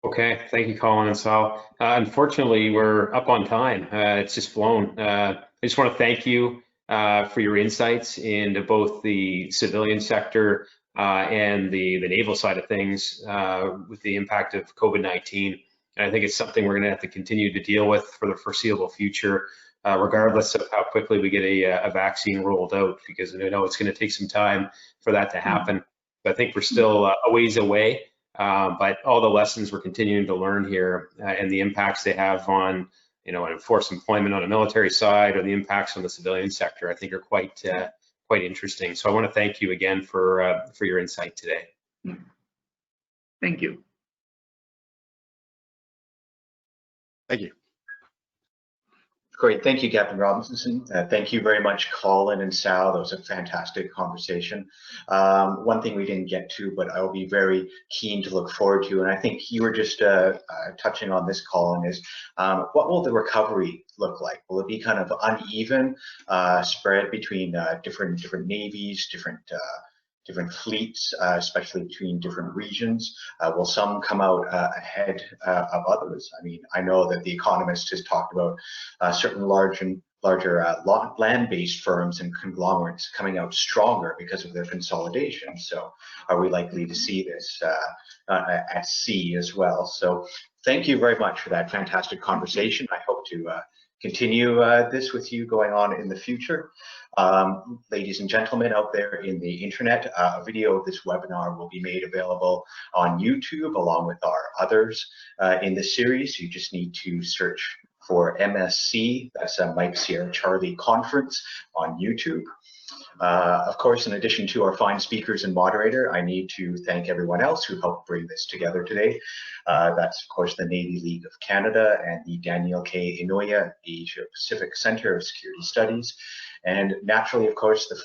Okay, thank you, Collin and Sal. Unfortunately, we're up on time. It's just flown. I just want to thank you for your insights into both the civilian sector and the naval side of things with the impact of COVID-19. And I think it's something we're going to have to continue to deal with for the foreseeable future, regardless of how quickly we get a vaccine rolled out, because I know it's going to take some time for that to happen. But I think we're still a ways away. But all the lessons we're continuing to learn here and the impacts they have on, enforced employment on the military side or the impacts on the civilian sector, I think are quite interesting. So I want to thank you again for your insight today. Thank you. Thank you. Great, thank you, Captain Robinson. Thank you very much, Collin and Sal. That was a fantastic conversation. One thing we didn't get to, but I'll be very keen to look forward to, and I think you were just touching on this, Collin, is what will the recovery look like? Will it be kind of uneven, spread between different navies, different fleets, especially between different regions? Will some come out ahead of others? I mean, I know that The Economist has talked about certain larger land-based firms and conglomerates coming out stronger because of their consolidation. So are we likely to see this at sea as well? So thank you very much for that fantastic conversation. I hope to continue this with you going on in the future. Ladies and gentlemen out there in the internet, a video of this webinar will be made available on YouTube along with our others in the series. You just need to search for MSC, that's a Mike Sierra Charlie Conference on YouTube. Of course, in addition to our fine speakers and moderator, I need to thank everyone else who helped bring this together today. That's, of course, the Navy League of Canada and the Daniel K. Inouye Asia Pacific Center of Security Studies. And naturally, of course, the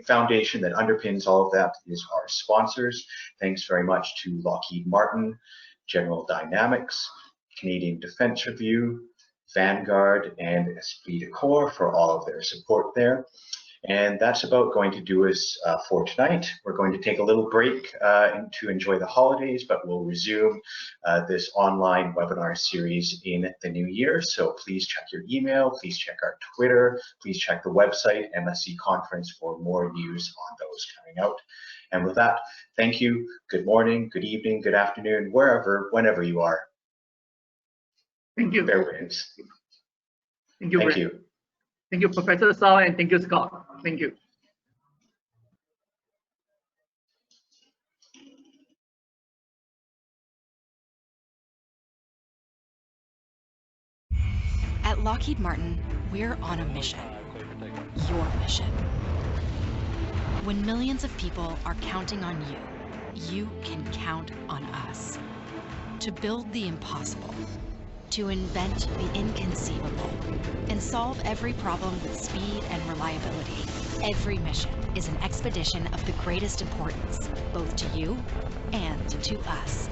foundation that underpins all of that is our sponsors. Thanks very much to Lockheed Martin, General Dynamics, Canadian Defence Review, Vanguard, and Esprit de Corps for all of their support there. And that's about going to do us for tonight. We're going to take a little break to enjoy the holidays, but we'll resume this online webinar series in the new year. So please check your email, please check our Twitter, please check the website, MSC Conference, for more news on those coming out. And with that, thank you. Good morning, good evening, good afternoon, whenever you are. Thank you. Fair winds. Thank you. Thank you. Thank you, Professor Sal, and thank you, Scott. Thank you. At Lockheed Martin, we're on a mission. Your mission. When millions of people are counting on you, you can count on us. To build the impossible, to invent the inconceivable, and solve every problem with speed and reliability. Every mission is an expedition of the greatest importance, both to you and to us.